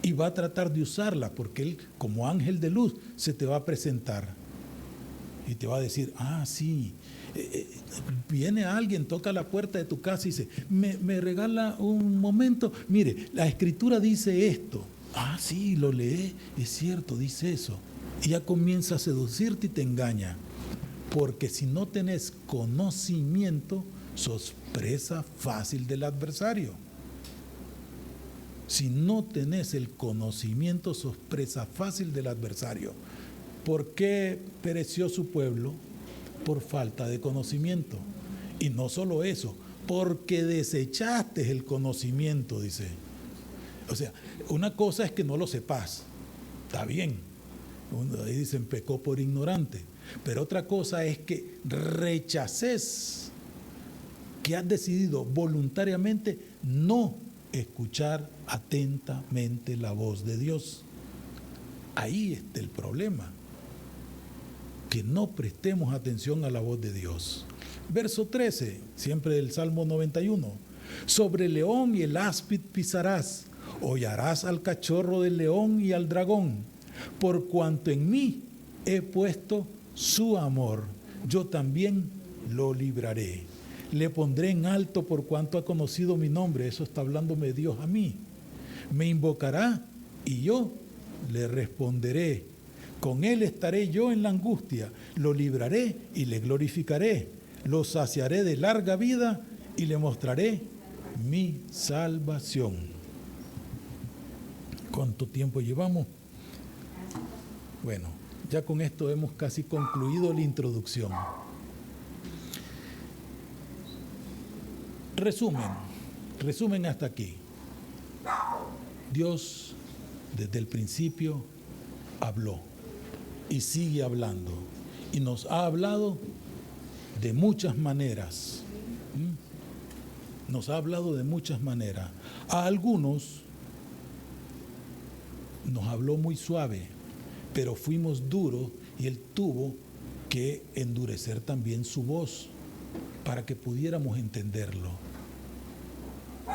y va a tratar de usarla porque él, como ángel de luz, se te va a presentar y te va a decir, sí, viene alguien, toca la puerta de tu casa y dice, me regala un momento, mire, la Escritura dice esto. Ah, sí, lo lee, es cierto, dice eso. Y ya comienza a seducirte y te engaña. Porque si no tenés conocimiento, sos presa fácil del adversario. Si no tenés el conocimiento, sos presa fácil del adversario. ¿Por qué pereció su pueblo? Por falta de conocimiento. Y no solo eso, porque desechaste el conocimiento, dice. O sea, una cosa es que no lo sepas, está bien. Ahí dicen pecó por ignorante. Pero otra cosa es que rechaces, que has decidido voluntariamente no escuchar atentamente la voz de Dios. Ahí está el problema, que no prestemos atención a la voz de Dios. Verso 13, siempre del Salmo 91. Sobre el león y el áspid pisarás, hollarás al cachorro del león y al dragón, por cuanto en mí he puesto su amor, yo también lo libraré. Le pondré en alto por cuanto ha conocido mi nombre. Eso está hablándome Dios a mí. Me invocará y yo le responderé. Con él estaré yo en la angustia. Lo libraré y le glorificaré. Lo saciaré de larga vida y le mostraré mi salvación. ¿Cuánto tiempo llevamos? Bueno, ya con esto hemos casi concluido la introducción. Resumen hasta aquí. Dios desde el principio habló y sigue hablando. Y nos ha hablado de muchas maneras. Nos ha hablado de muchas maneras. A algunos nos habló muy suave, pero fuimos duros y Él tuvo que endurecer también su voz para que pudiéramos entenderlo.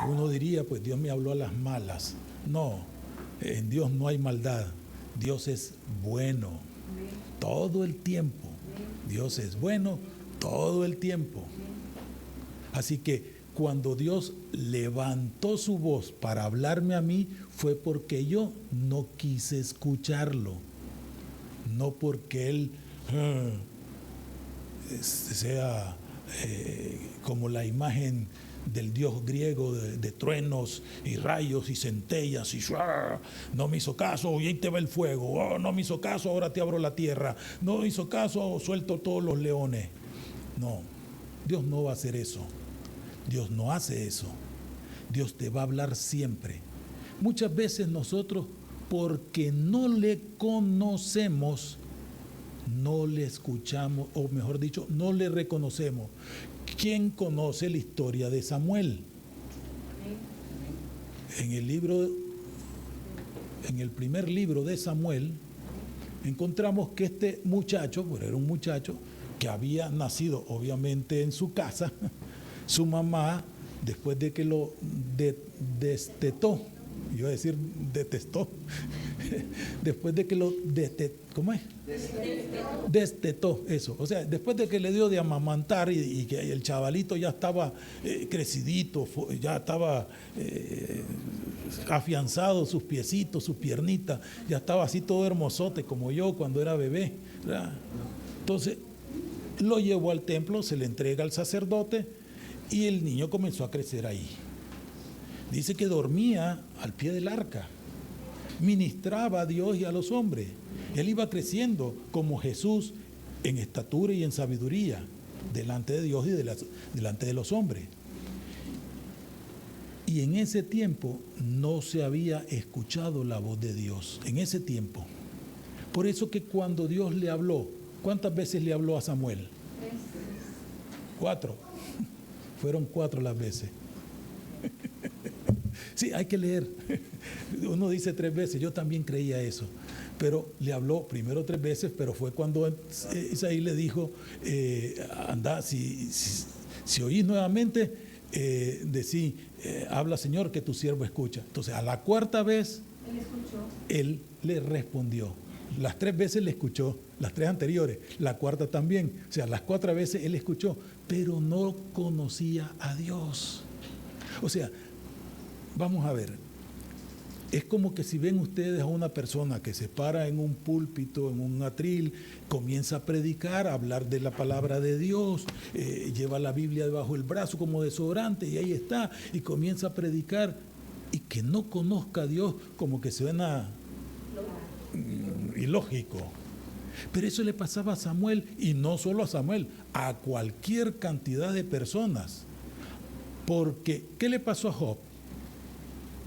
Uno diría, pues Dios me habló a las malas. No, en Dios no hay maldad. Dios es bueno todo el tiempo. Dios es bueno todo el tiempo. Así que cuando Dios levantó su voz para hablarme a mí, fue porque yo no quise escucharlo. No porque Él sea como la imagen del dios griego de truenos y rayos y centellas y no me hizo caso y ahí te va el fuego, oh, no me hizo caso, ahora te abro la tierra, no me hizo caso, suelto todos los leones. No, Dios no va a hacer eso. Dios no hace eso. Dios te va a hablar siempre. Muchas veces nosotros, porque no le conocemos, no le escuchamos, o mejor dicho, no le reconocemos. ¿Quién conoce la historia de Samuel? En el primer libro de Samuel, encontramos que este muchacho, pues era un muchacho que había nacido obviamente en su casa, su mamá, después de que lo destetó, iba a decir detestó, después de que lo ¿cómo es? Destetó, eso. O sea, después de que le dio de amamantar y que el chavalito ya estaba crecidito, ya estaba afianzado, sus piecitos, sus piernitas, ya estaba así todo hermosote como yo cuando era bebé, ¿verdad? Entonces, lo llevó al templo, se le entrega al sacerdote y el niño comenzó a crecer ahí. Dice que dormía al pie del arca, ministraba a Dios y a los hombres. Él iba creciendo como Jesús en estatura y en sabiduría delante de Dios y delante de los hombres. Y en ese tiempo no se había escuchado la voz de Dios, en ese tiempo. Por eso que cuando Dios le habló, ¿cuántas veces le habló a Samuel? 4. Fueron 4 las veces. Sí, hay que leer. Uno dice 3 veces, yo también creía eso. Pero le habló primero 3 veces, pero fue cuando Isaí le dijo, anda, si oís nuevamente, decí, habla Señor, que tu siervo escucha. Entonces a la 4ª vez, él le respondió. Las 3 veces le escuchó, las 3 anteriores, la 4ª también. O sea, las 4 veces él escuchó, pero no conocía a Dios. O sea, vamos a ver, Es como que si ven ustedes a una persona que se para en un púlpito, en un atril, comienza a predicar, a hablar de la palabra de Dios, lleva la Biblia debajo del brazo como desodorante y ahí está, y comienza a predicar, y que no conozca a Dios, como que suena ilógico. Pero eso le pasaba a Samuel, y no solo a Samuel, a cualquier cantidad de personas. Porque, ¿qué le pasó a Job?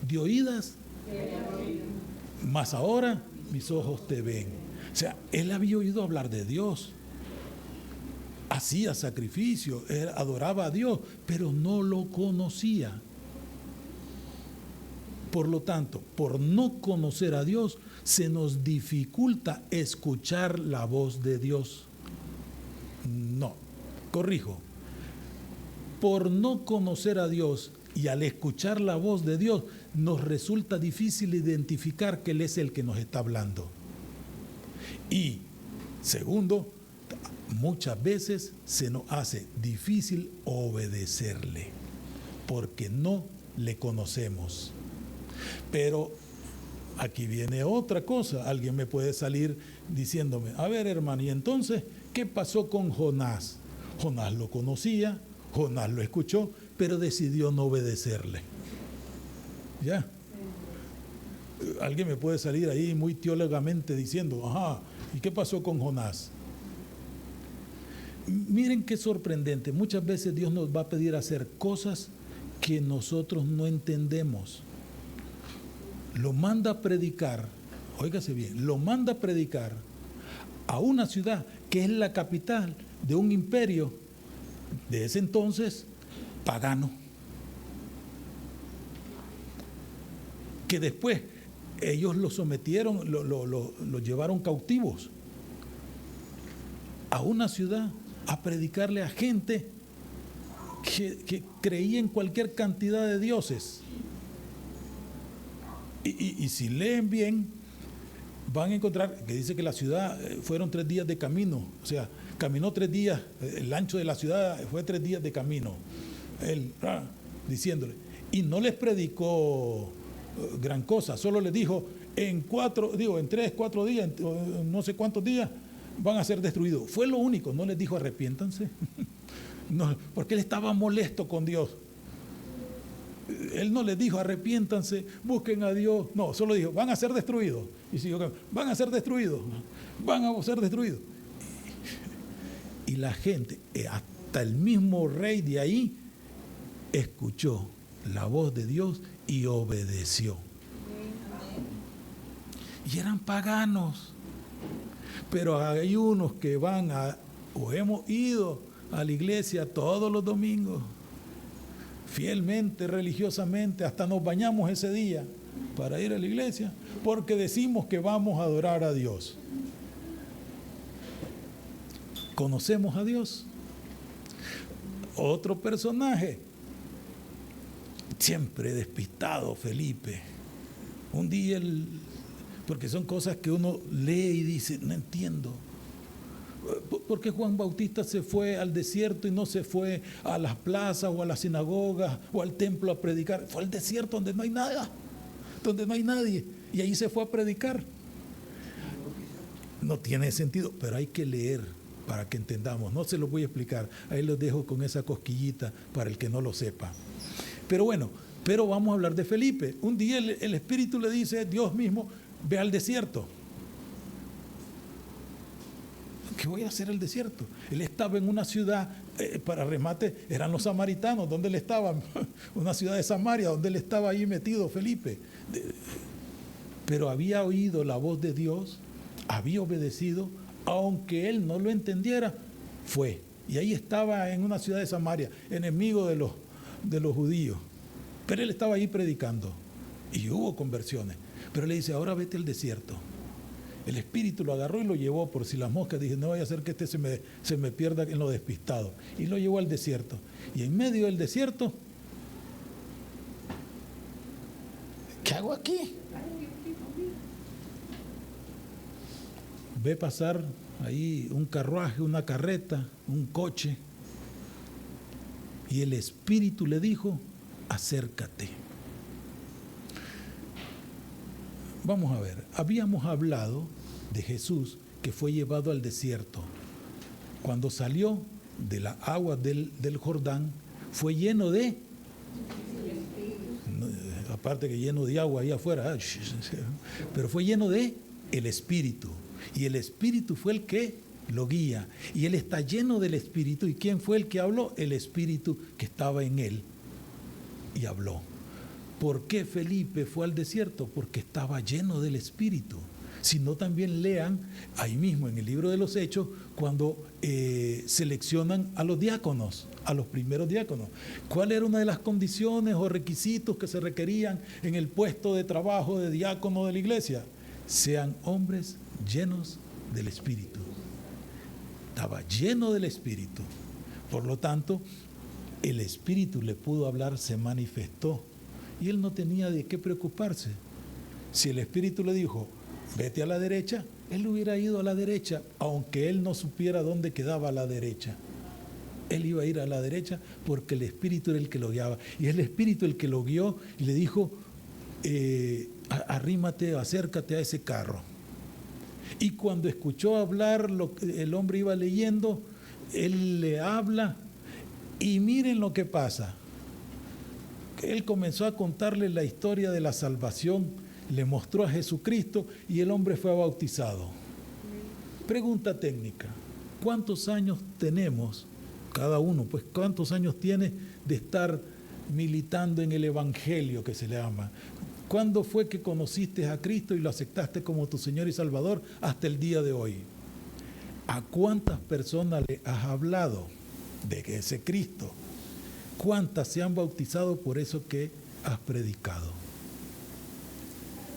De oídas, mas ahora mis ojos te ven. O sea, él había oído hablar de Dios, hacía sacrificio, él adoraba a Dios, pero no lo conocía. Por lo tanto, por no conocer a Dios, se nos dificulta escuchar la voz de Dios. No, corrijo. Por no conocer a Dios y al escuchar la voz de Dios, nos resulta difícil identificar que Él es el que nos está hablando. Y segundo, muchas veces se nos hace difícil obedecerle, porque no le conocemos. Pero aquí viene otra cosa. Alguien me puede salir diciéndome, a ver, hermano, ¿y entonces qué pasó con Jonás? Jonás lo conocía, Jonás lo escuchó, pero decidió no obedecerle. ¿Ya? Alguien me puede salir ahí muy teólogamente diciendo, ajá, ¿y qué pasó con Jonás? Miren qué sorprendente. Muchas veces Dios nos va a pedir hacer cosas que nosotros no entendemos. Lo manda a predicar, óigase bien, lo manda a predicar a una ciudad que es la capital de un imperio de ese entonces pagano, que después ellos lo sometieron, lo llevaron cautivos a una ciudad a predicarle a gente que creía en cualquier cantidad de dioses. Y si leen bien, van a encontrar que dice que la ciudad fueron 3 días de camino, o sea, caminó 3 días, el ancho de la ciudad fue 3 días de camino, él diciéndole, y no les predicó gran cosa, solo les dijo, en 3, 4 días, no sé cuántos días, van a ser destruidos. Fue lo único, no les dijo arrepiéntanse, no, porque él estaba molesto con Dios. Él no les dijo arrepiéntanse, busquen a Dios. No, solo dijo, van a ser destruidos. Y siguió, van a ser destruidos, van a ser destruidos. Y la gente, hasta el mismo rey de ahí, escuchó la voz de Dios y obedeció. Y eran paganos. Pero hay unos que van o hemos ido a la iglesia todos los domingos, fielmente, religiosamente, hasta nos bañamos ese día para ir a la iglesia, porque decimos que vamos a adorar a Dios. ¿Conocemos a Dios? Otro personaje, siempre despistado, Felipe. Un día, porque son cosas que uno lee y dice, no entiendo. ¿Por qué Juan Bautista se fue al desierto y no se fue a las plazas o a las sinagogas o al templo a predicar? Fue al desierto donde no hay nada, donde no hay nadie, y ahí se fue a predicar. No tiene sentido, pero hay que leer para que entendamos. No se los voy a explicar, ahí los dejo con esa cosquillita para el que no lo sepa. Pero bueno, vamos a hablar de Felipe. Un día el Espíritu le dice, Dios mismo, ve al desierto. ¿Qué voy a hacer el desierto? Él estaba en una ciudad, para remate, eran los samaritanos, ¿dónde él estaba? Una ciudad de Samaria, donde él estaba ahí metido, Felipe. Pero había oído la voz de Dios, había obedecido, aunque él no lo entendiera, fue. Y ahí estaba en una ciudad de Samaria, enemigo de los judíos. Pero él estaba ahí predicando y hubo conversiones. Pero le dice, ahora vete al desierto. El Espíritu lo agarró y lo llevó por si las moscas. Dije, no vaya a ser que se me pierda en lo despistado. Y lo llevó al desierto. Y en medio del desierto, ¿qué hago aquí? Ve pasar ahí un carruaje, una carreta, un coche. Y el Espíritu le dijo, acércate. Vamos a ver, habíamos hablado de Jesús que fue llevado al desierto. Cuando salió de las aguas del Jordán, fue lleno de, aparte que lleno de agua ahí afuera, pero fue lleno de el Espíritu. Y el Espíritu fue el que lo guía. Y él está lleno del Espíritu. ¿Y quién fue el que habló? El Espíritu que estaba en él. Y habló. ¿Por qué Felipe fue al desierto? Porque estaba lleno del Espíritu. Si no, también lean ahí mismo en el libro de los Hechos cuando seleccionan a los diáconos, a los primeros diáconos. ¿Cuál era una de las condiciones o requisitos que se requerían en el puesto de trabajo de diácono de la iglesia? Sean hombres llenos del Espíritu. Estaba lleno del Espíritu. Por lo tanto, el Espíritu le pudo hablar, se manifestó. Y él no tenía de qué preocuparse. Si el Espíritu le dijo, vete a la derecha, él hubiera ido a la derecha, aunque él no supiera dónde quedaba la derecha. Él iba a ir a la derecha porque el Espíritu era el que lo guiaba. Y es el Espíritu el que lo guió y le dijo, arrímate, acércate a ese carro. Y cuando escuchó hablar lo que el hombre iba leyendo, él le habla y miren lo que pasa. Él comenzó a contarle la historia de la salvación, le mostró a Jesucristo y el hombre fue bautizado. Pregunta técnica, ¿cuántos años tenemos cada uno? Pues ¿cuántos años tiene de estar militando en el Evangelio que se le llama? ¿Cuándo fue que conociste a Cristo y lo aceptaste como tu Señor y Salvador hasta el día de hoy? ¿A cuántas personas le has hablado de ese Cristo? ¿Cuántas se han bautizado por eso que has predicado?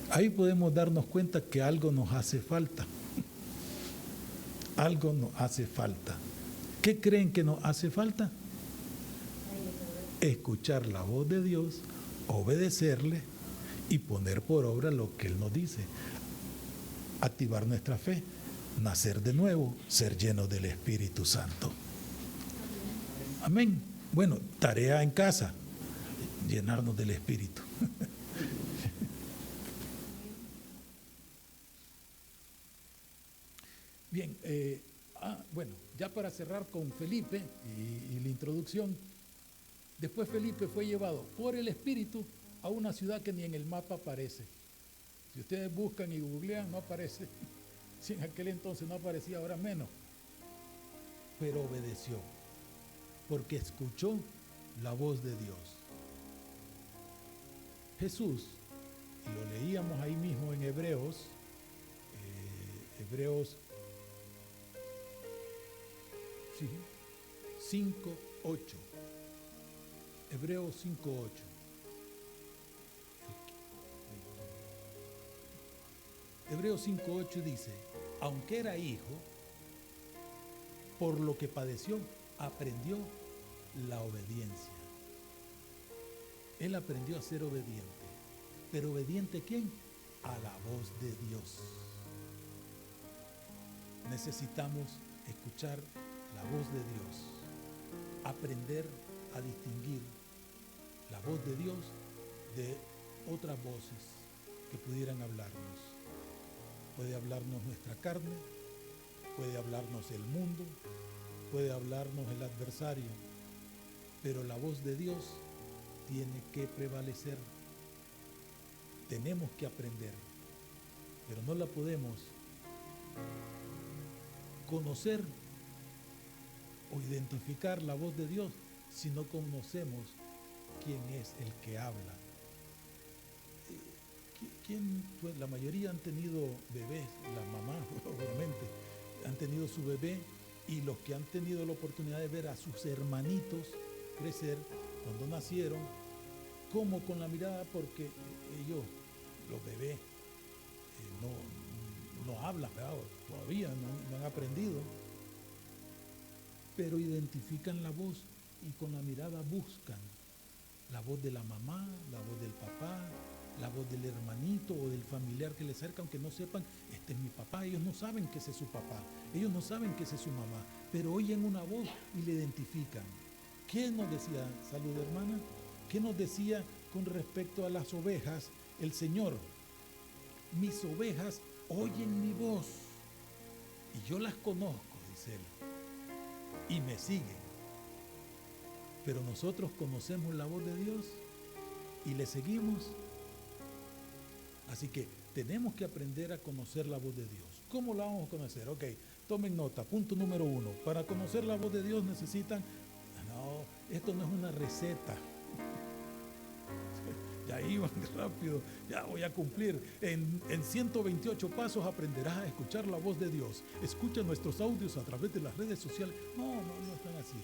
Ahí podemos darnos cuenta que algo nos hace falta. Algo nos hace falta. ¿Qué creen que nos hace falta? Escuchar la voz de Dios, obedecerle y poner por obra lo que Él nos dice. Activar nuestra fe, nacer de nuevo, ser llenos del Espíritu Santo. Amén. Bueno, tarea en casa, llenarnos del Espíritu. Bien, bueno, ya para cerrar con Felipe y la introducción, después Felipe fue llevado por el Espíritu a una ciudad que ni en el mapa aparece. Si ustedes buscan y googlean, no aparece. Si en aquel entonces no aparecía, ahora menos. Pero obedeció, porque escuchó la voz de Dios. Jesús, y lo leíamos ahí mismo en Hebreos 5:8. Hebreos 5:8. Hebreos 5:8 dice, aunque era hijo, por lo que padeció, aprendió la obediencia. Él aprendió a ser obediente. ¿Pero obediente a quién? A la voz de Dios. Necesitamos escuchar la voz de Dios, aprender a distinguir la voz de Dios de otras voces que pudieran hablarnos. Puede hablarnos nuestra carne, puede hablarnos el mundo, puede hablarnos el adversario, pero la voz de Dios tiene que prevalecer. Tenemos que aprender, pero no la podemos conocer o identificar la voz de Dios si no conocemos quién es el que habla. Pues la mayoría han tenido bebés, las mamás obviamente, han tenido su bebé, y los que han tenido la oportunidad de ver a sus hermanitos crecer cuando nacieron, como con la mirada, porque ellos, los bebés, no hablan, ¿verdad? Todavía no han aprendido, pero identifican la voz y con la mirada buscan la voz de la mamá, la voz del papá, la voz del hermanito o del familiar que le acerca, aunque no sepan, este es mi papá. Ellos no saben que ese es su papá, ellos no saben que ese es su mamá, pero oyen una voz y le identifican. ¿Qué nos decía, salud hermana? ¿Qué nos decía con respecto a las ovejas el Señor? mis ovejas oyen mi voz y yo las conozco, dice él, y me siguen. Pero nosotros conocemos la voz de Dios y le seguimos. Así que tenemos que aprender a conocer la voz de Dios. ¿Cómo la vamos a conocer? Ok, tomen nota. Punto número 1. Para conocer la voz de Dios necesitan... No, esto no es una receta. Ya iban rápido, ya voy a cumplir. En 128 pasos aprenderás a escuchar la voz de Dios. Escucha nuestros audios a través de las redes sociales. No están así.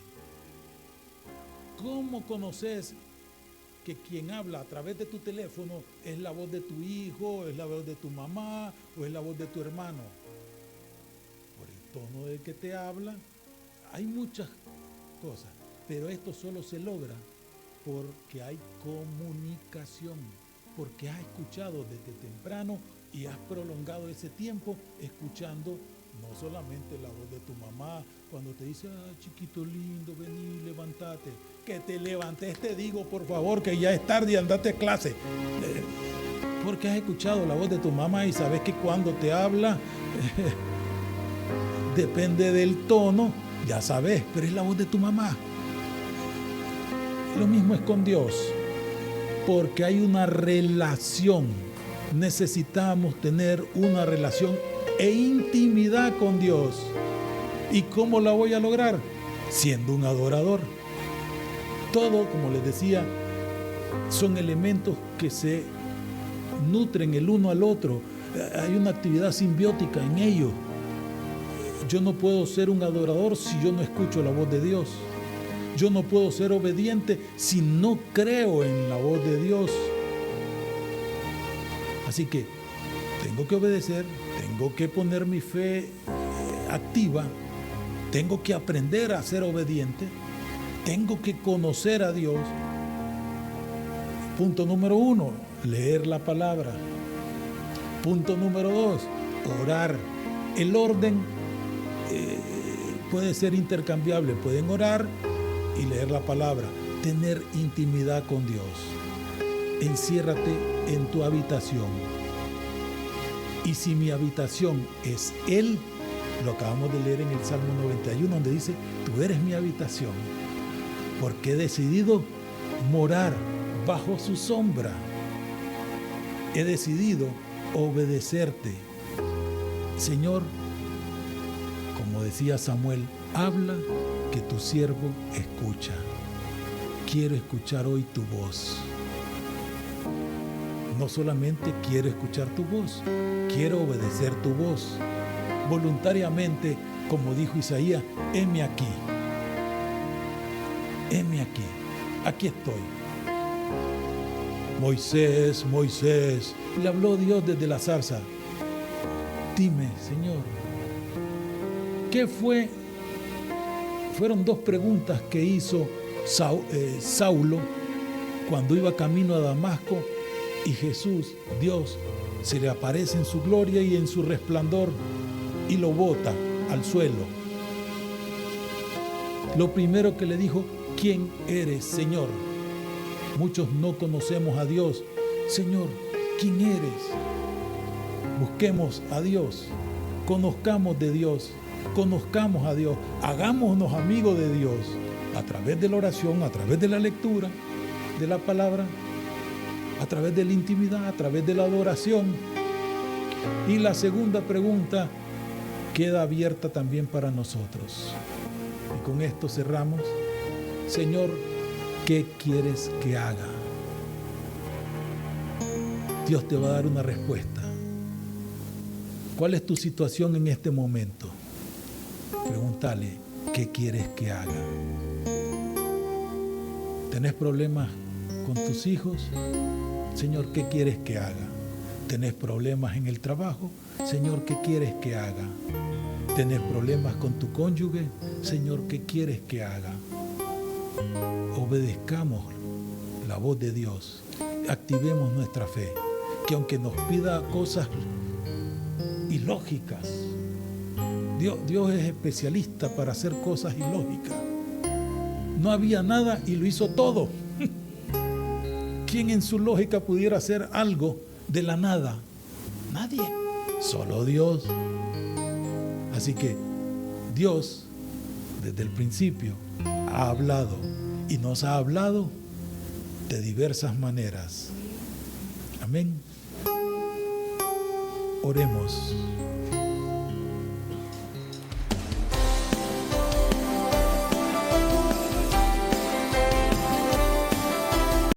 ¿Cómo conoces que quien habla a través de tu teléfono es la voz de tu hijo, es la voz de tu mamá o es la voz de tu hermano? Por el tono del que te habla. Hay muchas cosas, pero esto solo se logra porque hay comunicación, porque has escuchado desde temprano y has prolongado ese tiempo escuchando no solamente la voz de tu mamá cuando te dice, chiquito lindo, vení, levántate. Que te levantes, te digo, por favor, que ya es tarde y andate a clase. Porque has escuchado la voz de tu mamá y sabes que cuando te habla, depende del tono, ya sabes, pero es la voz de tu mamá. Lo mismo es con Dios, porque hay una relación. Necesitamos tener una relación e intimidad con Dios. ¿Y cómo la voy a lograr? Siendo un adorador. Todo, como les decía, son elementos que se nutren el uno al otro. Hay una actividad simbiótica en ellos. Yo no puedo ser un adorador si yo no escucho la voz de Dios. Yo no puedo ser obediente si no creo en la voz de Dios. Así que tengo que obedecer, tengo que poner mi fe activa, tengo que aprender a ser obediente, tengo que conocer a Dios. Punto número 1, leer la palabra. Punto número 2, orar. El orden puede ser intercambiable, pueden orar y leer la palabra, tener intimidad con Dios. Enciérrate en tu habitación. Y si mi habitación es Él, lo acabamos de leer en el Salmo 91, donde dice, tú eres mi habitación, porque he decidido morar bajo su sombra. He decidido obedecerte. Señor, como decía Samuel, habla que tu siervo escucha. Quiero escuchar hoy tu voz. No solamente quiero escuchar tu voz, quiero obedecer tu voz. Voluntariamente, como dijo Isaías, heme aquí. Heme aquí. Aquí estoy. Moisés, Moisés, le habló Dios desde la zarza. Dime, Señor, ¿qué fue? Fueron dos preguntas que hizo Saulo cuando iba camino a Damasco y Jesús, Dios, se le aparece en su gloria y en su resplandor y lo bota al suelo. Lo primero que le dijo, ¿quién eres, Señor? Muchos no conocemos a Dios. Señor, ¿quién eres? Busquemos a Dios, conozcamos de Dios, conozcamos a Dios, hagámonos amigos de Dios a través de la oración, a través de la lectura de la palabra, a través de la intimidad, a través de la adoración. Y la segunda pregunta queda abierta también para nosotros. Y con esto cerramos. Señor, ¿qué quieres que haga? Dios te va a dar una respuesta. ¿Cuál es tu situación en este momento? Pregúntale, ¿qué quieres que haga? ¿Tenés problemas con tus hijos? Señor, ¿qué quieres que haga? ¿Tenés problemas en el trabajo? Señor, ¿qué quieres que haga? ¿Tenés problemas con tu cónyuge? Señor, ¿qué quieres que haga? Obedezcamos la voz de Dios. Activemos nuestra fe. Que aunque nos pida cosas ilógicas, Dios es especialista para hacer cosas ilógicas. No había nada y lo hizo todo. ¿Quién en su lógica pudiera hacer algo de la nada? Nadie, solo Dios. Así que Dios, desde el principio, ha hablado y nos ha hablado de diversas maneras. Amén. Oremos.